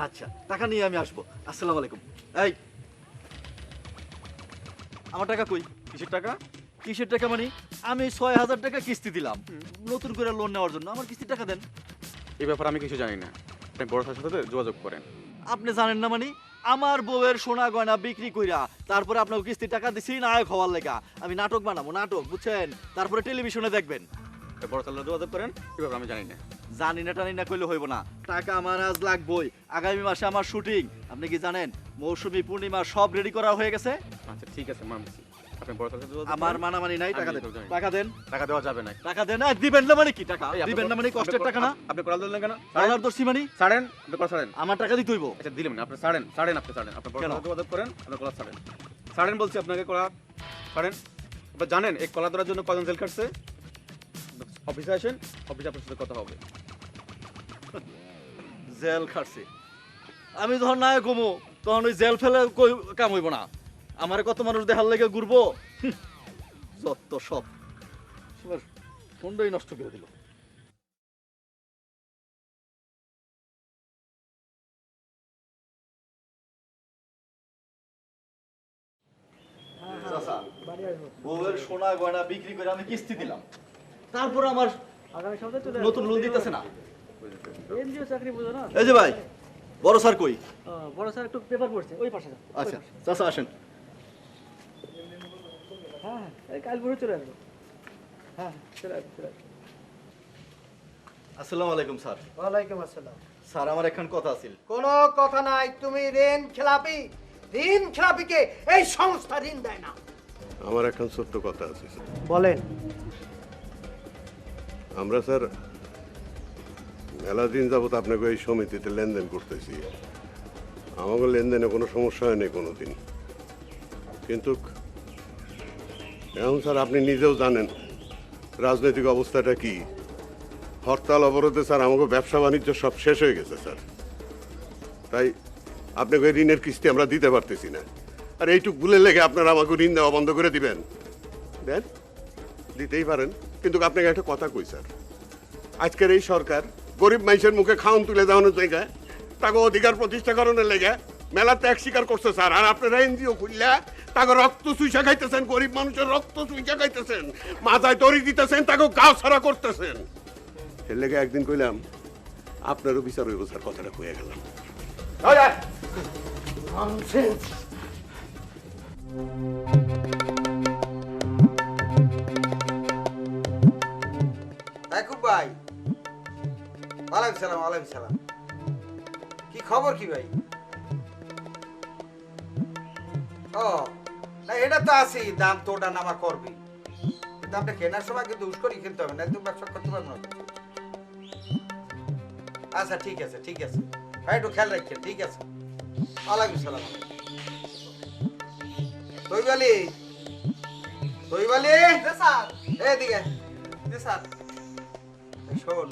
আচ্ছা, টাকা নিয়ে আমি আসবো। আসসালামু আলাইকুম। এই আমার টাকা কই? কিসের টাকা? কিসের টাকা মানে? আমি 6,000 টাকা কিস্তি দিলাম নতুন করে লোন নেওয়ার জন্য, আমার কিস্তির টাকা দেন। এই ব্যাপারে আমি কিছু জানি না, আপনি বড় স্যারের সাথে যোগাযোগ করেন। আপনি জানেন না মানে? আমার বউয়ের সোনা গয়না বিক্রি কইরা তারপরে আপনাকে কিস্তির টাকা দিছি নায়ক হওয়ার লেগা। আমি নাটক বানাবো, নাটক বুঝছেন, তারপরে টেলিভিশনে দেখবেন। বড় স্যারের যোগাযোগ করেন, এই ব্যাপারে আমি জানি না। জানি না টানি না কইলে হইব না, টাকা আমার আজ লাগবই। আগামী মাসে আমার শুটিং, আপনি কি জানেন? মৌসুমী, পূর্ণিমা সব রেডি করা হয়ে গেছে। আচ্ছা ঠিক আছে মানছি, আপনি বড় স্যারের সাথে যোগাযোগ আমার করেন। মানামানি নাই, টাকা দেন, টাকা দেন। টাকা দেওয়া যাবে না। টাকা দেন। আর দিবেন না মানে কি? টাকা এই, আপনি দিবেন না মানে কষ্টের টাকা না? আপনি করাল দিলেন কেন? ডলার দর্শি মানে ছাড়েন, আপনি করা ছাড়েন। আমার টাকা দিতে হইব। আচ্ছা দিলেন না, আপনি ছাড়েন ছাড়েন, আপনি ছাড়েন, আপনি বড় কেন? স্যারের সাথে যোগাযোগ করেন, আপনি কলা ছাড়েন। ছাড়েন বলছি আপনাকে, কলা ছাড়েন। আপনি জানেন এই কলা ধরার জন্য কজন জেল কাটছে? অফিসে আসেন, অফিসে আপনার সাথে কথা হবে। জেল খাটছে? আমি যখন নায়ক হমু তখন ওই জেল ফেলে কই কাম হইব না। আমার কত মানুষ দেখার লেগে ঘুরবো, যত সব ফোনটাই নষ্ট করে দিল। বউয়ের সোনা গয়না বিক্রি করে আমি কিস্তি দিলাম, তারপর আমার নতুন লোন দিতেছে না। এনজিও চাকরি বুঝো না? এই যে ভাই বড় স্যার কই? বড় স্যার একটু পেপার পড়ছে, ওই পাশে। আচ্ছা চাচা আসেন। হ্যাঁ, এই কাল ভোরে চলে আসবো। হ্যাঁ, চলে আসবো। আসসালামু আলাইকুম স্যার। ওয়ালাইকুম আসসালাম। স্যার আমার একখান কথা আছিল। কোনো কথা নাই, তুমি ঋণ খেলাপি। ঋণ খেলাপিকে এই সংস্থা ঋণ দেয় না। আমার এখন ছোট্ট কথা আছে স্যার। বলেন। আমরা স্যার মেলা দিন যাবত আপনাকে এই সমিতিতে লেনদেন করতেছি। আমাকে লেনদেনে কোনো সমস্যা হয়নি কোনোদিন, কিন্তু এখন স্যার আপনি নিজেও জানেন রাজনৈতিক অবস্থাটা কি। হরতাল অবরোধে স্যার আমাকে ব্যবসা বাণিজ্য সব শেষ হয়ে গেছে স্যার। তাই আপনাকে ঋণের কিস্তি আমরা দিতে পারতেছি না। আর এইটুক ভুলে লেগে আপনারা আমাকে ঋণ দেওয়া বন্ধ করে দিবেন? দেন, দিতেই পারেন, কিন্তু আপনাকে একটা কথা কই স্যার, আজকের এই সরকার গরিব মানুষের মুখে খাওয়ান তুলে দেওয়ানোর জায়গায় তাকে অধিকার প্রতিষ্ঠা করানোর লেগে মেলা ত্যাগ স্বীকার করছে স্যার। আর আপনারা এনজিও খুললে তাকে রক্ত চুইসা খাইতেছেন, গরিব মানুষের রক্ত চুইসা খাইতেছেন, মাথায় দড়ি দিতেছেন, তাকে গাও ছাড়া করতেছেন। এর লেগে একদিন কইলাম আপনারও বিচার হইব স্যার, কথাটা কয়ে গেলাম। ইয়াকুব ভাই, ওয়ালাইকুম সালাম। ওয়ালাইকুম সালাম। কি খবর কি ভাই? ও না, এটা তো আছেই, দাম তো ওটা নামা করবি, কিন্তু আমরা কেনার সময় কিন্তু উস্করি কিনতে হবে না, একদম ব্যবসা করতে পারবো না। আচ্ছা ঠিক আছে, ঠিক আছে ভাই, একটু খেয়াল রাখছেন, ঠিক আছে। ওয়ালাইকুম সালাম। দইবালি, দইবালি, এদিকে স্যার। শোন,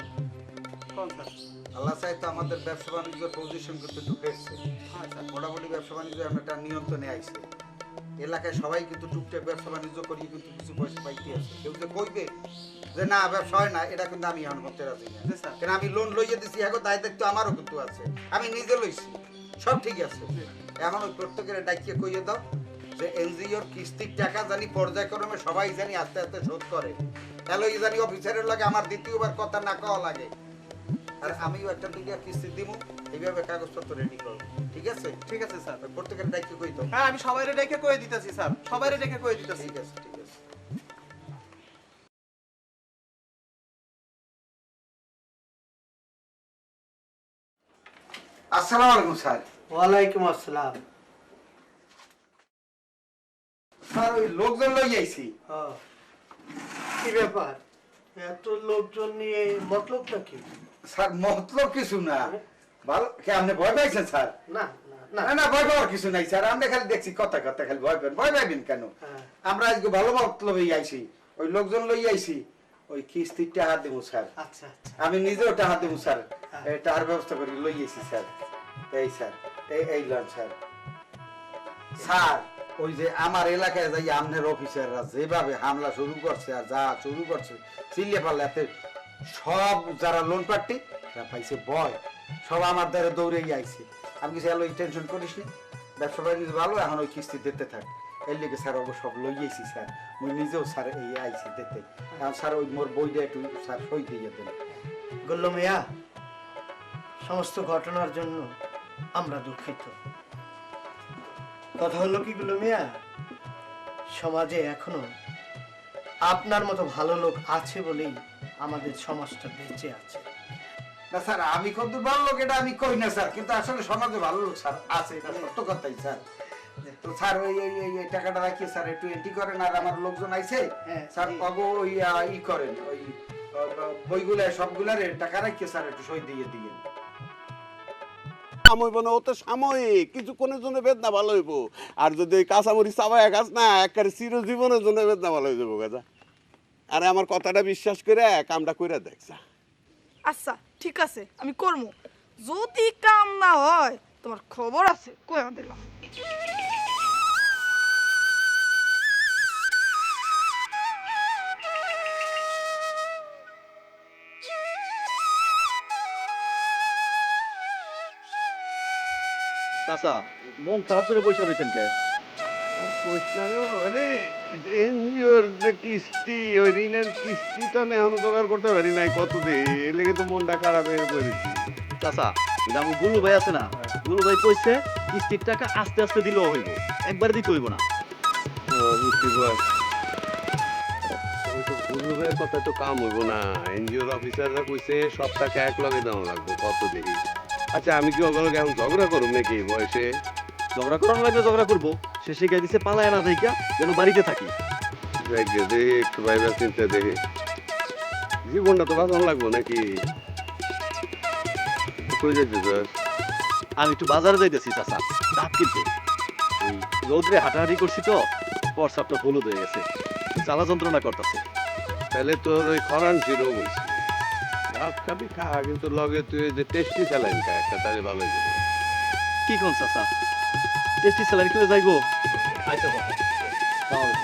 আল্লাহ চাই তো আমাদের ব্যবসা বাণিজ্য পজিশন কিন্তু একটু বেড়ছে। মোটামুটি ব্যবসা বাণিজ্য একটা নিয়ন্ত্রণে আইছে। এলাকায় সবাই কিন্তু টুকটাক ব্যবসা বাণিজ্য করি কিন্তু কিছু পয়সা পাইতে আছে। কেউ যে কইবে যে না ব্যবসা হয় না, এটা কিন্তু আমি এখন করতে রাজি না। কেন আমি লোন লইয়ে দিছি, এখন দায় দায়িত্ব আমারও কিন্তু আছে, আমি নিজে লইছি, সব ঠিক আছে। এখন ওই প্রত্যেকের ডাকিয়ে কইয়ে দাও যে এনজিওর কিস্তির টাকা জানি পর্যায়ক্রমে সবাই জানি আস্তে আস্তে শোধ করে, তাহলে এই জানি অফিসারের লাগে আমার দ্বিতীয়বার কথা না কওয়া লাগে। আর আমিও একটা দুইটা কিস্তি দিব, এইভাবে কাগজপত্র রেডি করো, ঠিক আছে? ঠিক আছে স্যার। প্রত্যেকের দায়িত্ব কই দাও। হ্যাঁ, আমি সবাইরে ডেকে কয়ে দিতেছি স্যার, সবাইরে ডেকে কয়ে দিতেছি। ঠিক আছে, ঠিক আছে। আসসালামু আলাইকুম স্যার। ওয়ালাইকুম আসসালাম। স্যার ওই লোকজন লই আইছি। কি ব্যাপার, এত লোকজন নিয়ে মতলবটা কি? স্যার মতলব কিছু না, ভালো কে আপনি ভয় পাইছেন স্যার? না না না, ভয় পাওয়ার কিছু নাই স্যার, আমরা খালি দেখছি কথা কথা খালি ভয় পাবেন। ভয় পাইবেন কেন? আমরা আজকে ভালো মতলবেই আইছি, ওই লোকজন লই আইছি, ওই কিস্তির টাকা দেবো স্যার। আচ্ছা আচ্ছা। আমি নিজেও টাকা দেবো স্যার, টাকার ব্যবস্থা করে লই আইছি স্যার। এই স্যার, এই লন স্যার। স্যার ওই যে আমার এলাকায় যাই আপনার অফিসাররা যেভাবে হামলা শুরু করছে আর যা শুরু করছে, চিল্লে পারলে এতে সব যারা লোন প্রার্থী তারা পাইছে ভয়, সব আমার দ্বারা দৌড়েই আইছে। আমি কিছু এলো টেনশন করিস নি, ব্যবসা বাণিজ্য ভালো, এখন ওই কিস্তি দিতে থাক। এর লিগে স্যার অবশ্য সব লই আইছি স্যার, মুই নিজেও স্যার এই আইছি দিতে। এখন স্যার ওই মোর বইটা একটু স্যার সই দিয়ে দেন। গোল্লো মিয়া, সমস্ত ঘটনার জন্য আমরা দুঃখিত। কথা হলো কি গুলো মিয়া, সমাজে এখনো আপনার মতো ভালো লোক আছে বলেই আমাদের সমাজটা বেঁচে আছে। না স্যার, আমি কত ভালো লোক এটা আমি কই না স্যার, কিন্তু আসলে সমাজে ভালো লোক স্যার আছে, এটা সত্য কথাই স্যার। তো স্যার ওই এই টাকাটা রাখিয়ে স্যার একটু এন্ট্রি করেন, আর আমার লোকজন আইছে স্যার পাবো ওই ই করেন, ওই বইগুলা সবগুলার টাকা রাখিয়ে স্যার একটু সই দিয়ে দিয়ে। হইব না, ও তো সাময়িক, কিছুক্ষণের জন্য বেদনা ভালো হইব। আর যদি ওই কাঁচামরিচ চাবাই গাছ না, একেবারে চিরজীবনের জন্য বেদনা ভালো হয়ে যাবো গাছা। আরে আমার কথাটা বিশ্বাস করে কামটা করে দেখছা। আচ্ছা ঠিক আছে, আমি করবো। যদি কাম না হয় তোমার খবর আছে, কইয়া দিলাম। চাচা মন খারাপ করে বসে রয়েছেন কে? এনজিওর যে কিস্তি, ওই ঋণের কিস্তি তো আমি এখন জোগাড় করতে পারি নাই কতদিন, লেগে তো মনটা খারাপ হয়ে পড়েছি। চাচা কিন্তু আমি গুলু ভাই আছে না, গুলু ভাই কইছে কিস্তির টাকা আস্তে আস্তে দিলেও হইব, একবারে দিতে হইব না। বুঝতে পার গুরুবের কথা তো কাম হইব না। এনজিওর অফিসাররা কইছে সব টাকা এক লগে দেওয়া লাগবে, কত দেখি। আচ্ছা আমি কি ওগুলো এখন ঝগড়া করুম নাকি বয়সে? ঝগড়া করানো লাগলে ঝগড়া করবো, সে শিখাই দিছে পালায় না থাইকা যেন বাড়িতে থাকি। দেখি একটু ভাইবা চিন্তা দেখি, জীবনটা তো বাঁচানো লাগবো নাকি। কই যাইতে স্যার? আমি একটু বাজারে যাইতেছি চাচা, ডাব কিনতে। ওই রোদ্রে হাঁটাহাঁটি করছি তো, প্রস্রাবটা হলুদ হয়ে গেছে, জ্বালা যন্ত্রণা করতেছে। তাহলে তোর ওই খরান ছিল বলছি, ডাব খাবি খা, কিন্তু লগে তুই যে টেস্টি স্যালাইন খা একটা, তাহলে ভালো হয়ে যাবে। কি কোন চাচা, টেস্টি স্যালারি করে যাইবো? আচ্ছা বাবা, তাহলে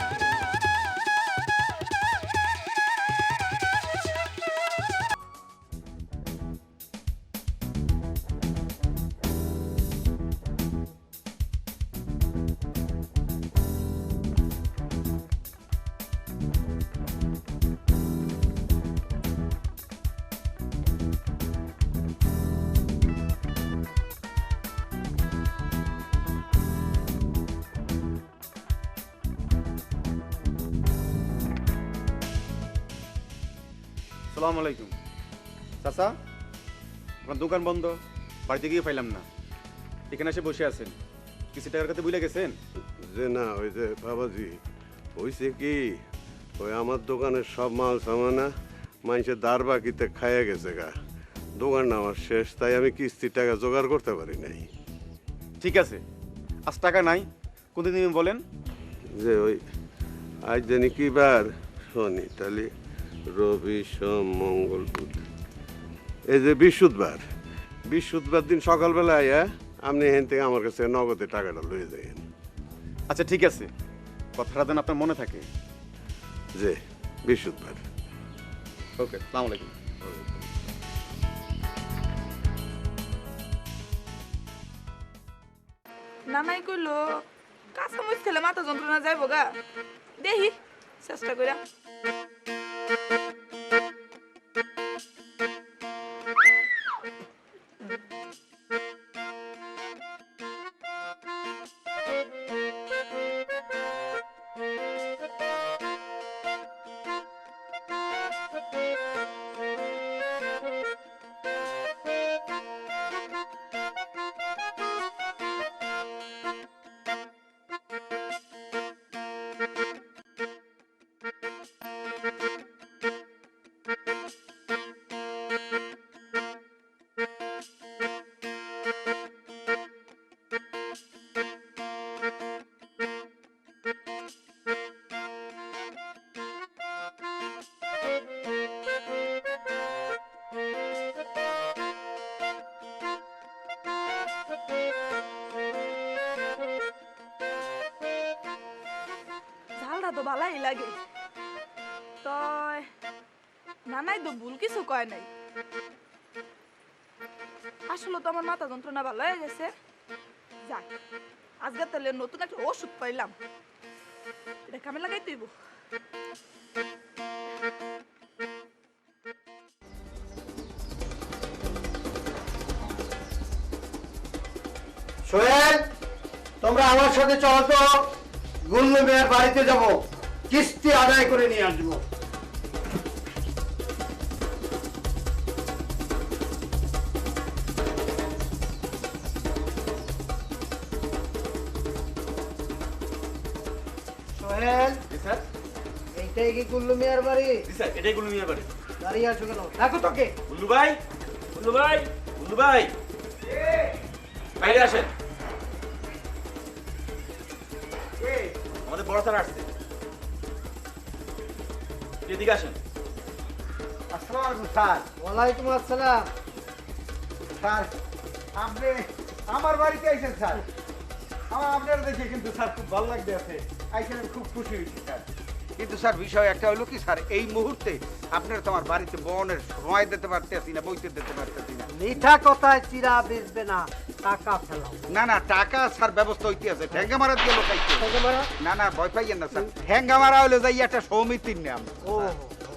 আসসালামু আলাইকুম। চাচা, আপনার দোকান বন্ধ, বাড়িতে গিয়ে পাইলাম না, এখানে এসে বসে আছেন, কিছু টাকার কাছে বুঝলে গেছেন? যে না, ওই যে বাবাজি হয়েছে কি, ওই আমার দোকানের সব মাল সামানা মানুষের দাঁড় বাকিতে খাইয়া গেছে গা, দোকান আমার শেষ, তাই আমি কিস্তির টাকা জোগাড় করতে পারি নাই। ঠিক আছে, আজ টাকা নাই, কোনদিন দিন বলেন? যে ওই আজ জানি কি বার, শনি, তাহলে রবি সোম মঙ্গল বুধ, এই যে বৃহস্পতিবার, বৃহস্পতিবার দিন সকালবেলা আইয়া আপনি এখান থেকে আমার কাছে নগদে টাকাটা লয়ে যাবেন। আচ্ছা ঠিক আছে, কথাটা যেন আপনার মনে থাকে। যে বৃহস্পতিবার। ওকে, আসসালামু আলাইকুম। নানাই কইলো কাঁচামরিচ খেলে মাথা যন্ত্রণা যাইবো গা, দেখি চেষ্টা কইরা। ঝালটা তো ভালাই লাগে, তয় নানাই তো ভুল কিছু কয় নাই। আসলে তো আমার মাথা যন্ত্রণা ভালো হয়ে গেছে। যাক, আজকে তাহলে নতুন একটা ওষুধ পাইলাম, এটা কামে লাগাই তুইব। সোহেল, তোমরা আমার সাথে চলো তো, গুল্লু মেয়ের বাড়িতে যাব, কিস্তি আদায় করে নিয়ে আসবো। সোহেল, জি স্যার। এইটাই কি গুল্লু মিয়ার বাড়ি? জি স্যার, এটাই গুলু মিয়া বাড়ি। দাঁড়িয়ে আছো কেন? দেখো তোকে। গুল্লু ভাই, গুল্লু ভাই, গুল্লু ভাই, বাইরে আসেন। আমাদের বড় স্যার আসছে, এদিকে আসেন। আসসালামু আলাইকুম স্যার। ওয়ালাইকুম আসসালাম। স্যার, আপনি আমার বাড়িতে আইছেন স্যার, আমার আপনার দেখে কিন্তু স্যার খুব ভালো লাগতে আছে, আইছেন আমি খুব খুশি হয়েছি স্যার। কিন্তু স্যার বিষয় একটা হলো কি স্যার, এই মুহূর্তে আপনার তো আমার বাড়িতে বনের সময় দিতে পারতেছি না, বইতে দিতে পারতেছি না। মিঠা কথায় চিরা বেচবে না, টাকা ফেলাও। না না, টাকা স্যার ব্যবস্থা হইতে আছে, ঠেঙ্গা মারা দিয়ে লোকাইছে। না না, ভয় পাইয়েন না স্যার, ঠেঙ্গা মারা হলে যাই একটা সমিতির নাম।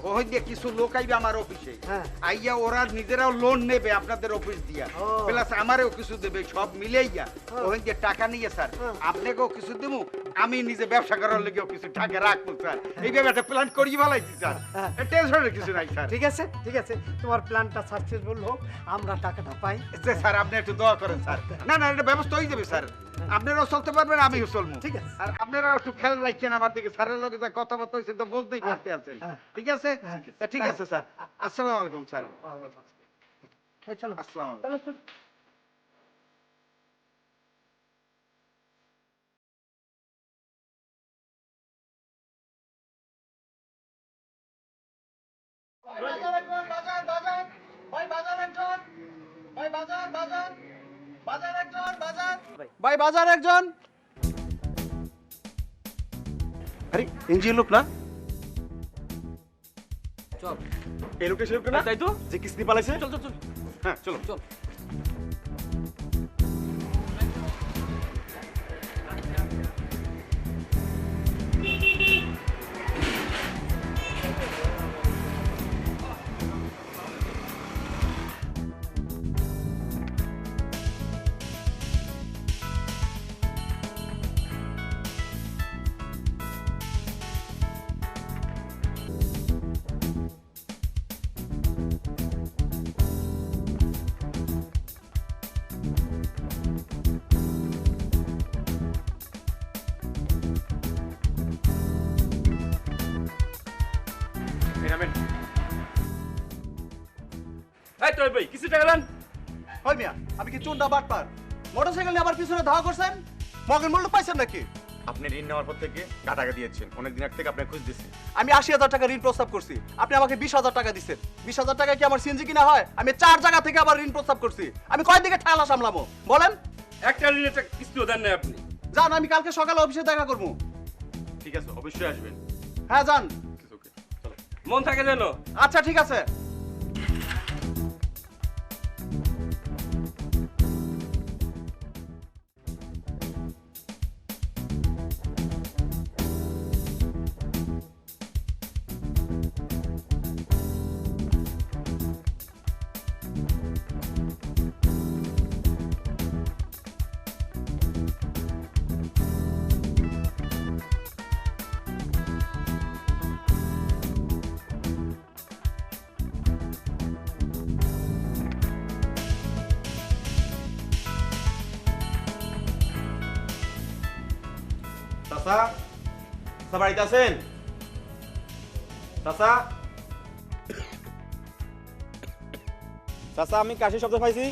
ও ওই দিয়ে কিছু লোক আইবে আমার অফিসে, হ্যাঁ। আইয়া ওরা নিজেরাও লোন নেবে আপনাদের অফিস দিয়া, ও। প্লাস আমারও কিছু দেবে, সব মিলেইয়া ওই দিয়ে টাকা নিয়ে স্যার আপনাকেও কিছু দেবো, আমি নিজে ব্যবসা করার লেগেও কিছু টাকা রাখবো স্যার। এইভাবে একটা প্ল্যান করি ভালাইছি স্যার, টেনশনের কিছু নাই স্যার। ঠিক আছে ঠিক আছে, তোমার প্ল্যানটা সাকসেসফুল হোক, আমরা টাকাটা পাই। যে স্যার আপনি একটু দোয়া করেন স্যার। না না, এটা ব্যবস্থা হয়ে যাবে স্যার, আপনারাও চলতে পারবেন, আমিও চলবো। ঠিক আছে। আর আপনারাও একটু খেয়াল রাখছেন আমার দিকে, স্যারের লগে যা কথাবার্তা হয়েছে তো বলতেই পারতে আছেন। ঠিক আছে তা ঠিক আছে স্যার, আসসালামু আলাইকুম স্যার। চলো আসসালামু আলাইকুম। চলো। ভাই বাজার একজন। আরে এনজিও লোক না? চল এই লোকটা সে লোকটা না তাই তো, যে কিস্তি পালাইছে? চল চল চল হ্যাঁ চলো। চল। এই নামেন। এই তো ভাই কিছু টাকা দেন। হয় মিয়া, আমি কি চুন্ডা বাটপার? মোটরসাইকেল নিয়ে আমার পিছনে ধাওয়া করছেন, মগের মূল্য পাইছেন নাকি? আপনি ঋণ নেওয়ার পর থেকে টাকা দিয়েছেন, অনেক দিন আগ থেকে আপনার খোঁজ দিচ্ছি। আমি 80,000 টাকা ঋণ প্রস্তাব করছি, আপনি আমাকে 20,000 টাকা দিচ্ছেন। 20,000 টাকা কি আমার সিএনজি কিনা হয়? আমি 4 জায়গা থেকে আবার ঋণ প্রস্তাব করছি, আমি কয় দিকে ঠেলা সামলামো বলেন? একটা ঋণের টাকা কিস্তিও দেন না আপনি। যান, আমি কালকে সকালে অফিসে দেখা করবো। ঠিক আছে, অবশ্যই আসবেন। হ্যাঁ যান। ওকে চলো। মন থাকে যেন। আচ্ছা ঠিক আছে। চাচা, চাচা বাড়িতে আছেন? চাচা, চাচা আমি কাশির শব্দ পাইছি।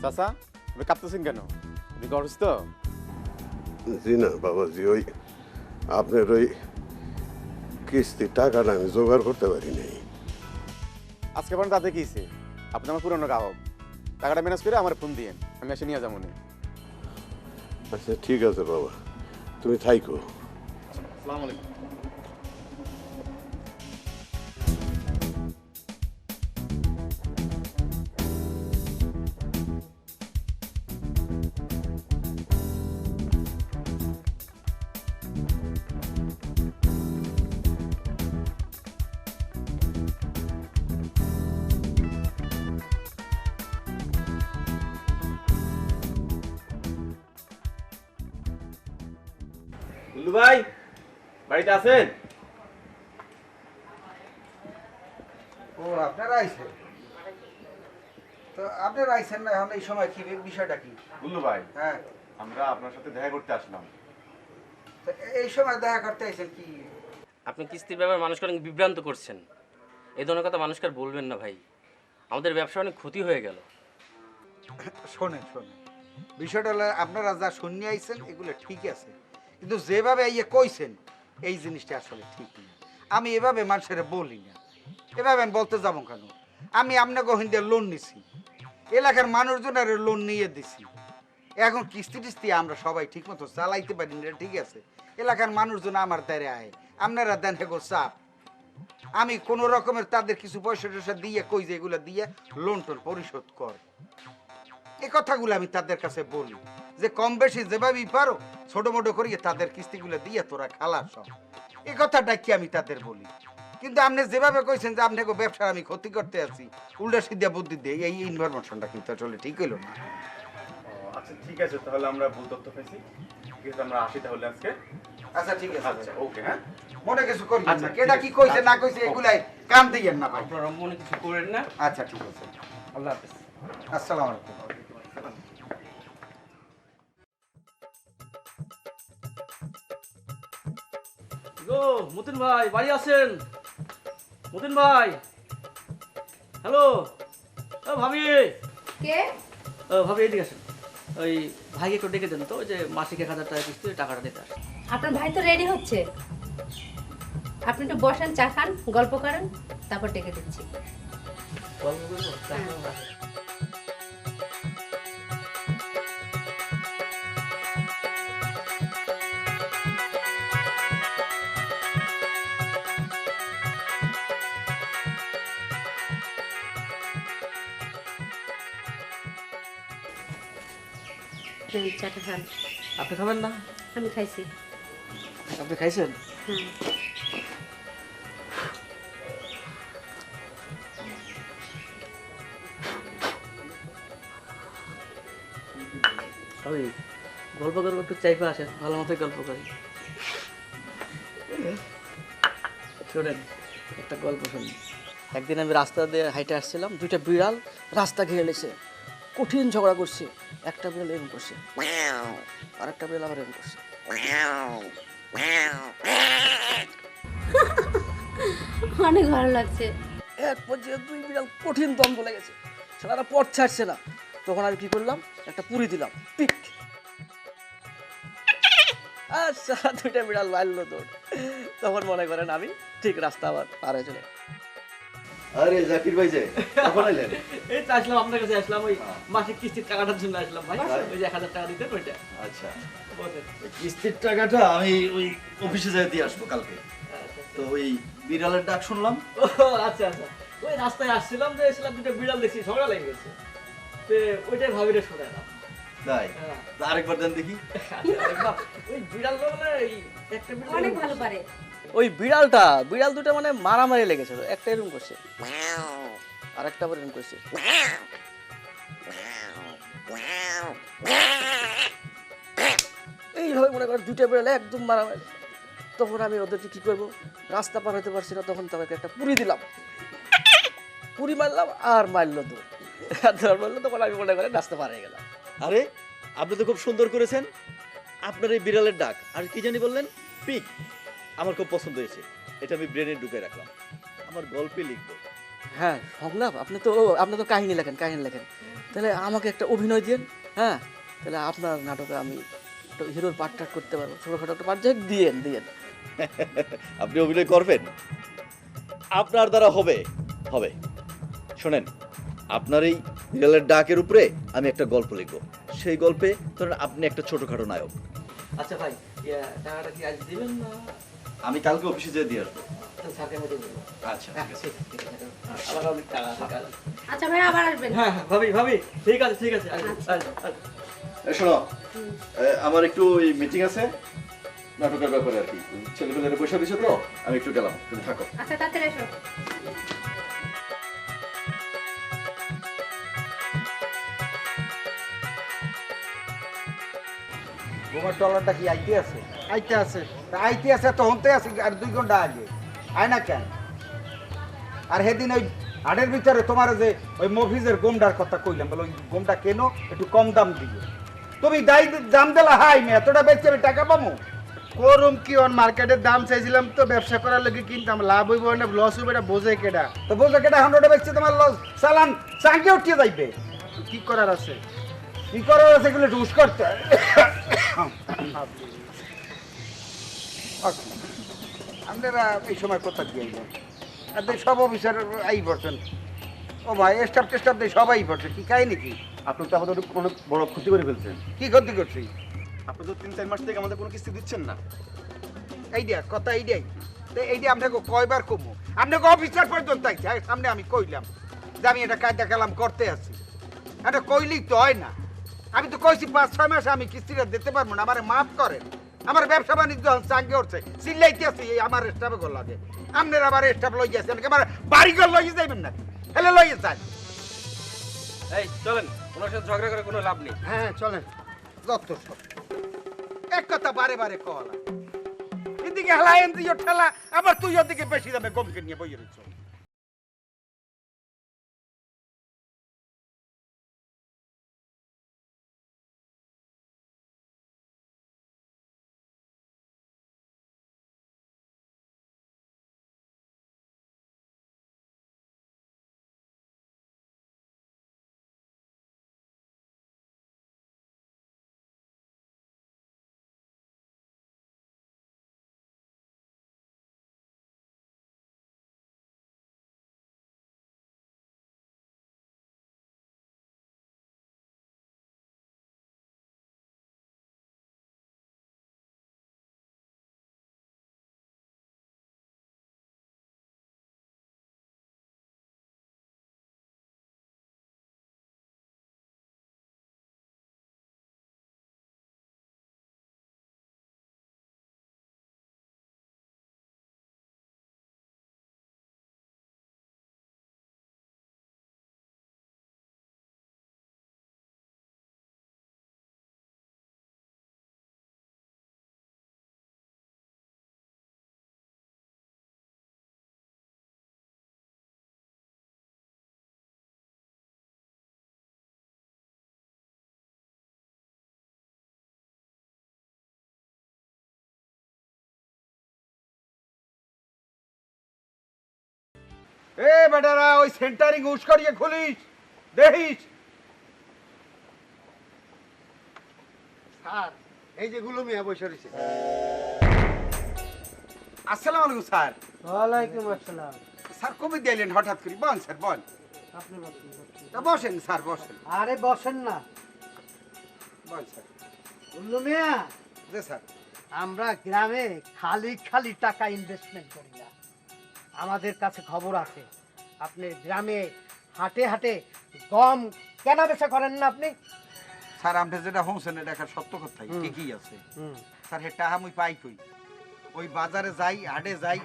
চাচা, আপনি কাঁপতেছেন কেন? আপনি অসুস্থ? জি না বাবাজি, ওই আপনার ওই কিস্তির টাকাটা আমি জোগাড় করতে পারি নাই। আজকে পর্যন্ত তাতে কি হয়েছে? আপনি আমার পুরনো গ্রাহক, টাকাটা ম্যানেজ করে আমার ফোন দিয়েন, আমি এসে নিয়ে যাবো। আচ্ছা ঠিক আছে বাবা, তুমি থাইকো। আসসালামু আলাইকুম। গুল্লু ভাই বাড়িতে আছেন? ও আপনারা আইছেন, তো আপনারা আইছেন না এখন এই সময়, কি বিষয়টা কি? গুল্লু ভাই, হ্যাঁ, আমরা আপনার সাথে দেখা করতে আসলাম। তো এই সময় দেখা করতে আইছেন কি? আপনি কিস্তির ব্যাপারে মানুষকে অনেক বিভ্রান্ত করছেন। এই ধরনের কথা মানুষকে আর বলবেন না ভাই, আমাদের ব্যবসা অনেক ক্ষতি হয়ে গেল। শোনেন শোনেন, বিষয়টা হলো আপনারা যা শুনিয়ে আইছেন এগুলো ঠিক আছে, কিন্তু যেভাবে ইয়ে কইছেন এই জিনিসটা আসলে ঠিক না। আমি এভাবে মানুষের বলি না, এভাবে আমি বলতে যাবো কেন? আমি আপনাকে হিন্দে লোন নিছি, এলাকার মানুষজনের লোন নিয়ে দিছি, এখন কিস্তি টিস্তি আমরা সবাই ঠিক মতো চালাইতে পারি না, ঠিক আছে? এলাকার মানুষজন আমার দ্বারে আয়, আপনারা দেন হেগো চাপ। আমি কোন রকমের তাদের কিছু পয়সা টয়সা দিয়ে কই যে এগুলো দিয়ে লোন টোন পরিশোধ কর। এই কথাগুলো আমি তাদের কাছে বলি যে কম বেশি যেভাবেই পারো ছোট মোটো করিয়ে তাদের কিস্তিগুলো দিয়ে তোরা খালাস সব। এই কথাটা কি আমি তাদের বলি। কিন্তু আপনি যেভাবে কইছেন যে আপনাকে ব্যবসার আমি ক্ষতি করতে আছি উল্টা সিদ্ধা বুদ্ধি দিয়ে এই ইনফরমেশনটা কিন্তু আসলে ঠিক হইল না। আচ্ছা ঠিক আছে, তাহলে আমরা ভুল তথ্য পাইছি। ঠিক আছে, আমরা আসি তাহলে আজকে। আচ্ছা ঠিক আছে। আচ্ছা ওকে, হ্যাঁ মনে কিছু করি না, কেডা কি কইছে না কইছে এগুলাই কাম দিয়েন না ভাই। আপনারা মনে কিছু করেন না। আচ্ছা ঠিক আছে, আল্লাহ হাফেজ। আসসালামু আলাইকুম। গো মতিন ভাই বাড়ি আছেন? মতিন ভাই, হ্যালো। ও ভাবি, কে? ও ভাবি এদিকে আসেন। ওই ভাইকে একটু ডেকে দেন তো, ওই যে মাসিক 1000 টাকা কিস্তি টাকাটা দিতে আসেন। আপনার ভাই তো রেডি হচ্ছে, আপনি একটু বসেন, চা খান, গল্প করেন, তারপর ডেকে দিচ্ছি। গল্প করবো? চাটা খান। আপনি খাবেন না? আমি খাইছি। আপনি খাইছেন? ওই গল্প করবো, একটু চাইপা আসেন, ভালো মতো গল্প করি। শোনেন একটা গল্প শুনি। একদিন আমি রাস্তা দিয়ে হাইটে আসছিলাম, দুইটা বিড়াল রাস্তা ঘিরে নিয়েছে, কঠিন ঝগড়া করছে। একটা বিড়াল এরকম করছে, আর একটা বিড়াল আবার এরকম করছে। অনেক ভালো লাগছে। এক পর্যায়ে দুই বিড়াল কঠিন দ্বন্দ্ব লেগেছে, সারা পথ ছাড়ছে না। তখন আমি কি করলাম, একটা পুরি দিলাম, পিক। আচ্ছা, দুইটা বিড়াল মারলো দৌড়। তখন মনে করেন আমি ঠিক রাস্তা আবার পার হয়ে চলে। আরে জাকির ভাই যে কখন এলেন? এই তো আসলাম আপনার কাছে, আসলাম ওই মাসিক কিস্তির টাকাটার জন্য আসলাম ভাই। ওই যে 1000 টাকা দিতে ওইটা। আচ্ছা, কিস্তির টাকাটা আমি ওই অফিসে যাই দিয়ে আসবো কালকে। তো ওই বিড়ালের ডাক শুনলাম। আচ্ছা আচ্ছা, ওই রাস্তায় আসছিলাম, যে এসেছিলাম, দুটো বিড়াল দেখছি, ঝগড়া লেগে গেছে। ওইটাই ভাবিরে শোনালাম। তাই? আরেকবার দেন দেখি। ওই বিড়াল মানে একটা বিড়াল অনেক ভালো পারে। ওই বিড়াল দুটো মানে মারামারি লেগেছিল। একটা এরকম করছে, আর একটা আবার এরকম করছে। এইভাবে মনে করেন দুইটা বিড়াল একদম মারামারি। তখন আমি ওদেরকে কি করবো, রাস্তা পার হতে পারছি না, তখন তাদেরকে একটা পুরি দিলাম, পুরি মারলাম, আর মারলো দৌড় মারলো। তখন আমি মনে করেন রাস্তা পার হয়ে গেলাম। আরে আপনি তো খুব সুন্দর করেছেন। আপনার এই বিড়ালের ডাক আর কি জানি বললেন, পিক, আমার খুব পছন্দ হয়েছে। এটা আমি ব্রেনে ঢুকে রাখলাম, আমার গল্পে লিখবো। হ্যাঁ সংলাপ, আপনি তো কাহিনী লেখেন। তাহলে আমাকে একটা অভিনয় দিন। হ্যাঁ, তাহলে আপনার নাটকে আমি একটা হিরোর পার্ট করতে পারবো, ছোটখাটো একটা পার্ট দিয়েন। আপনি অভিনয় করবেন? আপনার দ্বারা হবে। শোনেন, আপনার এই বিড়ালের ডাকের উপরে আমি একটা গল্প লিখবো। সেই গল্পে ধরেন আপনি একটা ছোটখাটো নায়ক। আচ্ছা ভাই, টাকাটা কি আজ দিবেন না? আমি কালকে অফিসে যেয়ে দিয়ে আসবো। আচ্ছা আবার অনেক টাকা আছে। আচ্ছা ভাই, আবার আসবেন। হ্যাঁ ভাবি, ঠিক আছে। শোনো, আমার একটু মিটিং আছে নাটকের ব্যাপারে আর কি। ছেলেপেলেরা পয়সা দিছে তো, আমি একটু গেলাম, তুমি থাকো। আচ্ছা, তাড়াতাড়ি এসো। তোমার টলারটা কি আইতে আছে? আইতে আছে তো হতে আছে আর 2 ঘন্টা আগে। আয় না কেন? আর সেদিন ওই হাটের ভিতরে তোমার যে ওই মফিজের গোমডার কথা কইলাম, বলে ওই গোমটা কেন একটু কম দাম দিও। তুমি দাম দিলা হাই মে, এতটা বেচে আমি টাকা পাবো? করুম কি অন মার্কেটের দাম চাইছিলাম তো ব্যবসা করার লাগি, কিনতাম, লাভ হইব না লস হইব এটা বোঝে কেডা? তো বোঝে কেডা? 100 বেচছে তোমার লস, চালান চাঙ্গে উঠিয়ে যাইবে। কি করার আছে? এগুলো রুশ করতে আপনারা এই সময় কোথা দিয়ে সব অফিসার আই পড়ছেন। ও ভাই, স্টাফ টেস্টাফ দিয়ে সবাই পড়ছে, কি খাই নাকি? আপনি তো আমাদের অনেক বড় ক্ষতি করে ফেলছেন। কি ক্ষতি করছি? আপনি তো 3-4 মাস থেকে আমাদের কোনো কিস্তি দিচ্ছেন না। এইটা কথা এইটাই এইটা আপনাকে কয়বার কমু আপনাকে অফিসার পর্যন্ত আইছে সামনে আমি কইলাম যে আমি এটা কায়দা কালাম করতে আছি এটা কইলেই তো হয় না আমি তো কইছি 5-6 মাস আমি কিস্তিটা দিতে পারবো না আমারে মাফ করেন আমার ব্যবসা বাণিজ্য চাঙ্গে উঠছে চিল্লাইতে আছি আমার স্টাফে গোল লাগে আপনার আবার স্টাফ লই গেছে আমার বাড়ি ঘর লই যাইবেন না হেলে লই যান এই চলেন ওনার সাথে ঝগড়া করে কোনো লাভ নেই। হ্যাঁ চলেন যত সব এক কথা বারে বারে কলা এদিকে হেলায়েন তুই ঠেলা আবার তুই ওদিকে বেশি দামে গমকে নিয়ে বইয়ে রয়েছ এ বেটারা ওই সেন্টারিং উস করিয়ে খুলিস দেখিস স্যার এই যে গুলো মিয়া বসে রয়েছে আসসালামু আলাইকুম স্যার ওয়ালাইকুম আসসালাম স্যার কবে দিলেন হঠাৎ করে বল স্যার বল আপনি বসেন তা বসেন স্যার বসেন আরে বসেন না বল স্যার গুলো মিয়া জি স্যার আমরা গ্রামে খালি খালি টাকা ইনভেস্টমেন্ট করি না আমাদের কাছে খবর আছে আপনি গ্রামে হাটে হাটে গম কেনা বেচা করেন না আপনি স্যার আপনি যেটা শুনছেন এটা একটা সত্য কথা ঠিকই আছে স্যার হে টাকা মুই পাই কই ওই বাজারে যাই হাটে যাই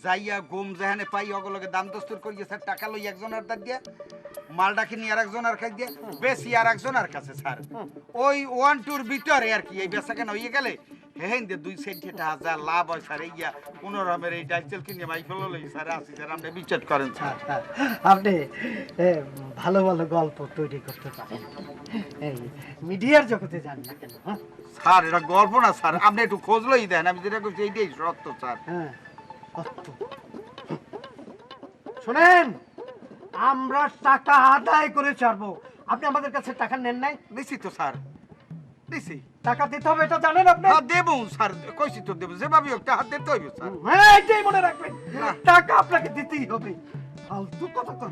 যাইয়া গম যেখানে পাই ওগুলোকে দাম দস্তুর করিয়ে স্যার টাকা লই একজনের দাঁত দিয়া মালটা কিনি আর একজনের কাছে দিয়ে বেশি আর একজনের কাছে স্যার ওই 1-2 ভিতরে আর কি এই বেচা কেন হয়ে গেলে হেন দে 2 সেন্ট হাজার লাভ হয় স্যার ইয়া 15 রকমের এই ডাইসেল কিনে মাই ফেলো লই স্যার আসি স্যার আপনি বিচার করেন স্যার আপনি ভালো ভালো গল্প তৈরি করতে পারেন এই মিডিয়ার জগতে যান না কেন স্যার এটা গল্প না স্যার আপনি একটু খোঁজ লই দেন আমি যেটা কইছি এইটাই সত্য স্যার হ্যাঁ শুনেন আমরা টাকা আদায় করে ছাড়বো আপনি আমাদের কাছে টাকা নেন নাই দিছি তো স্যার দিছি টাকা দিতে হবে এটা জানেন আপনি হ্যাঁ দেবো স্যার কইছি তো দেবো যেভাবে হোক টাকা দিতে হইবে স্যার হ্যাঁ এটাই মনে রাখবেন টাকা আপনাকে দিতেই হবে ফালতু কথা কর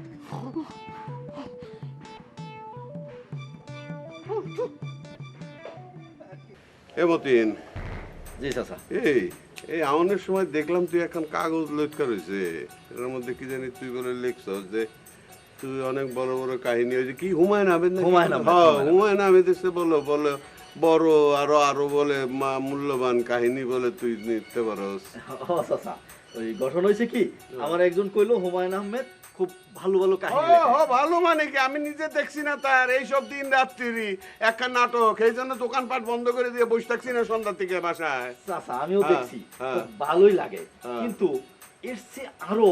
এ মতিন জি চাচা এই এই আমাদের সময় দেখলাম তুই এখন কাগজ লটকা রয়েছে এর মধ্যে কি জানি তুই বলে লিখছস যে তুই অনেক বড় বড় কাহিনী ওই যে কি হুমায়ুন আহমেদ না হুমায়ুন আহমেদ এসে বলো বড় আরো বলে মূল্যবান কাহিনী বলে তুই নিতে পারস চাচা ওই গঠন হয়েছে কি আমার একজন কইলো হুমায়ুন আহমেদ খুব ভালো ভালো কাহিনী ভালো মানে কি আমি নিজে দেখছি না তার এইসব দিন রাত্রি একটা নাটক এই জন্য দোকানপাট বন্ধ করে দিয়ে বসে থাকছি না সন্ধ্যা থেকে বাসায় চাচা আমিও দেখছি খুব ভালোই লাগে কিন্তু এর চেয়ে আরো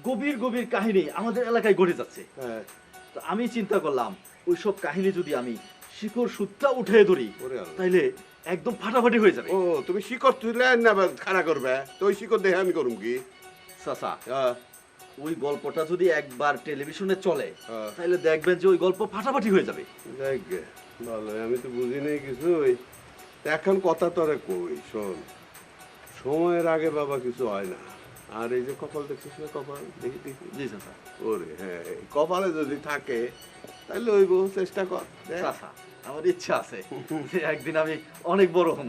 গভীর গভীর কাহিনী আমাদের এলাকায় ঘটে যাচ্ছে তো আমি চিন্তা করলাম ওই সব কাহিনী যদি আমি শিকড় সূত্রা উঠে ধরি তাইলে একদম ফাটাফাটি হয়ে যাবে ও তুমি শিকড় তুলে না খাড়া করবে তো ওই শিকড় দেখে আমি করুম কি চাচা ওই গল্পটা যদি একবার টেলিভিশনে চলে তাহলে দেখবেন যে ওই গল্প ফাটাফাটি হয়ে যাবে ভালো আমি তো বুঝি নাই কিছুই এখন কথা তোরে কই শোন সময়ের আগে বাবা কিছু হয় না আর এই যে কপাল দেখছিস না কপাল দেখি দেখি জি চাচা ওরে হ্যাঁ কপালে যদি থাকে তাহলে ওই চেষ্টা কর চাচা আমার ইচ্ছা আছে যে একদিন আমি অনেক বড় হব।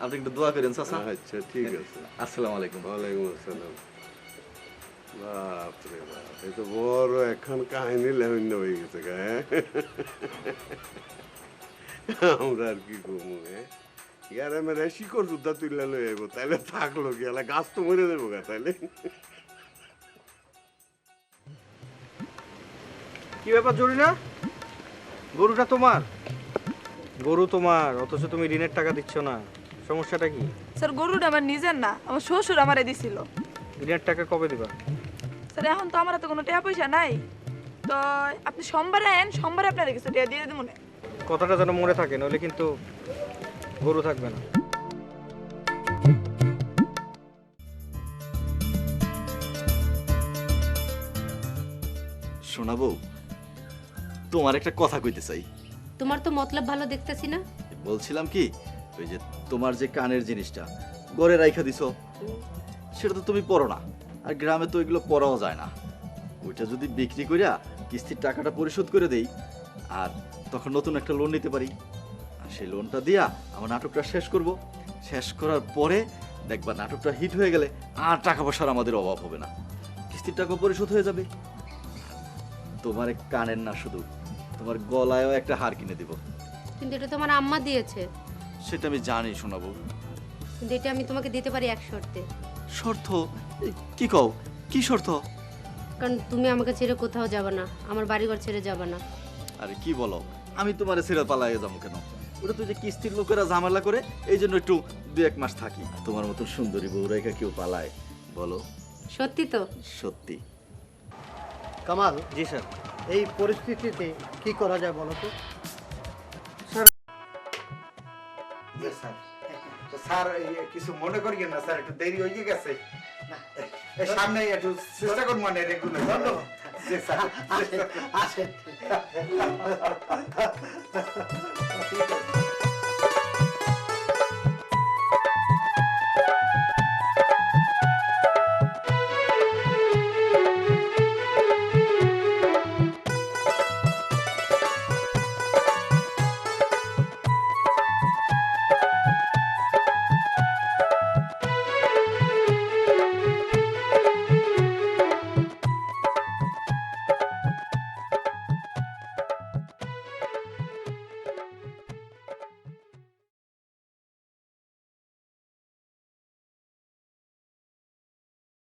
আপনি একটু দোয়া করেন চাচা। আচ্ছা ঠিক আছে। আসসালামু আলাইকুম। ওয়ালাইকুম আসসালাম। বাপরে বাপ, এই তো বড় এখন কাহিনী লেমিন হয়ে গেছে গা। আমরা আর কি করবো? ইয়ার আমার শিকড় যুদ্ধা তুললে লয়ে যাবো, তাইলে থাকলো কি এলা গাছ তো মরে দেবো গা তাইলে। কি ব্যাপার জরিনা, গরুটা তোমার? গরু তোমার, অথচ তুমি ঋণের টাকা দিচ্ছ না, সমস্যাটা কি? স্যার গরুটা আমার নিজের না, আমার শ্বশুর আমারে দিছিল। ঋণের টাকা কবে দিবা? স্যার এখন তো আমার তো কোনো টাকা পয়সা নাই, তো আপনি সোমবারে আয়েন, সোমবারে আপনার কিছু টাকা দিয়ে দেবো না। কথাটা যেন মনে থাকে, নইলে কিন্তু গরু থাকবে না। শোনাবো, তোমার একটা কথা কইতে চাই। তোমার তো মতলব ভালো দেখতেছি না। বলছিলাম কি, ওই যে তোমার যে কানের জিনিসটা গড়ে রাইখা দিছো, সেটা তো তুমি পরো না, আর গ্রামে তো এগুলো পরাও যায় না। ওইটা যদি বিক্রি করিয়া কিস্তির টাকাটা পরিশোধ করে দেই, আর তখন নতুন একটা লোন নিতে পারি, আর সেই লোনটা দিয়া আমার নাটকটা শেষ করব। শেষ করার পরে দেখবা নাটকটা হিট হয়ে গেলে আর টাকা পয়সার আমাদের অভাব হবে না, কিস্তির টাকা পরিশোধ হয়ে যাবে। তোমার কানের না, শুধু তোমার গলায়ও একটা হার কিনে দিব। কিন্তু এটা তোমার আম্মা দিয়েছে। সেটা আমি জানি শোনাবো, কিন্তু এটা আমি তোমাকে দিতে পারি এক শর্তে। শর্ত? কি কও, কি শর্ত? কারণ তুমি আমাকে ছেড়ে কোথাও যাবে না, আমার বাড়িঘর ছেড়ে যাবে না। আরে কি বলো, আমি তোমার ছেড়ে পালাইয়ে যাবো কেন? ওটা তো যে কিস্তির লোকেরা ঝামেলা করে, এই জন্য একটু 2-1 মাস থাকি। তোমার মতো সুন্দরী বউ রেখা কেউ পালায় বলো? সত্যি তো? সত্যি। কামাল। জি স্যার। এই পরিস্থিতিতে কি করা যায় বলো তো? স্যার, তো স্যার কিছু মনে করিয়েন না স্যার, একটু দেরি হয়ে গেছে। সামনে একটু চেষ্টা করুন মানে রেগুলার। ধন্যবাদ। জি স্যার, আসেন।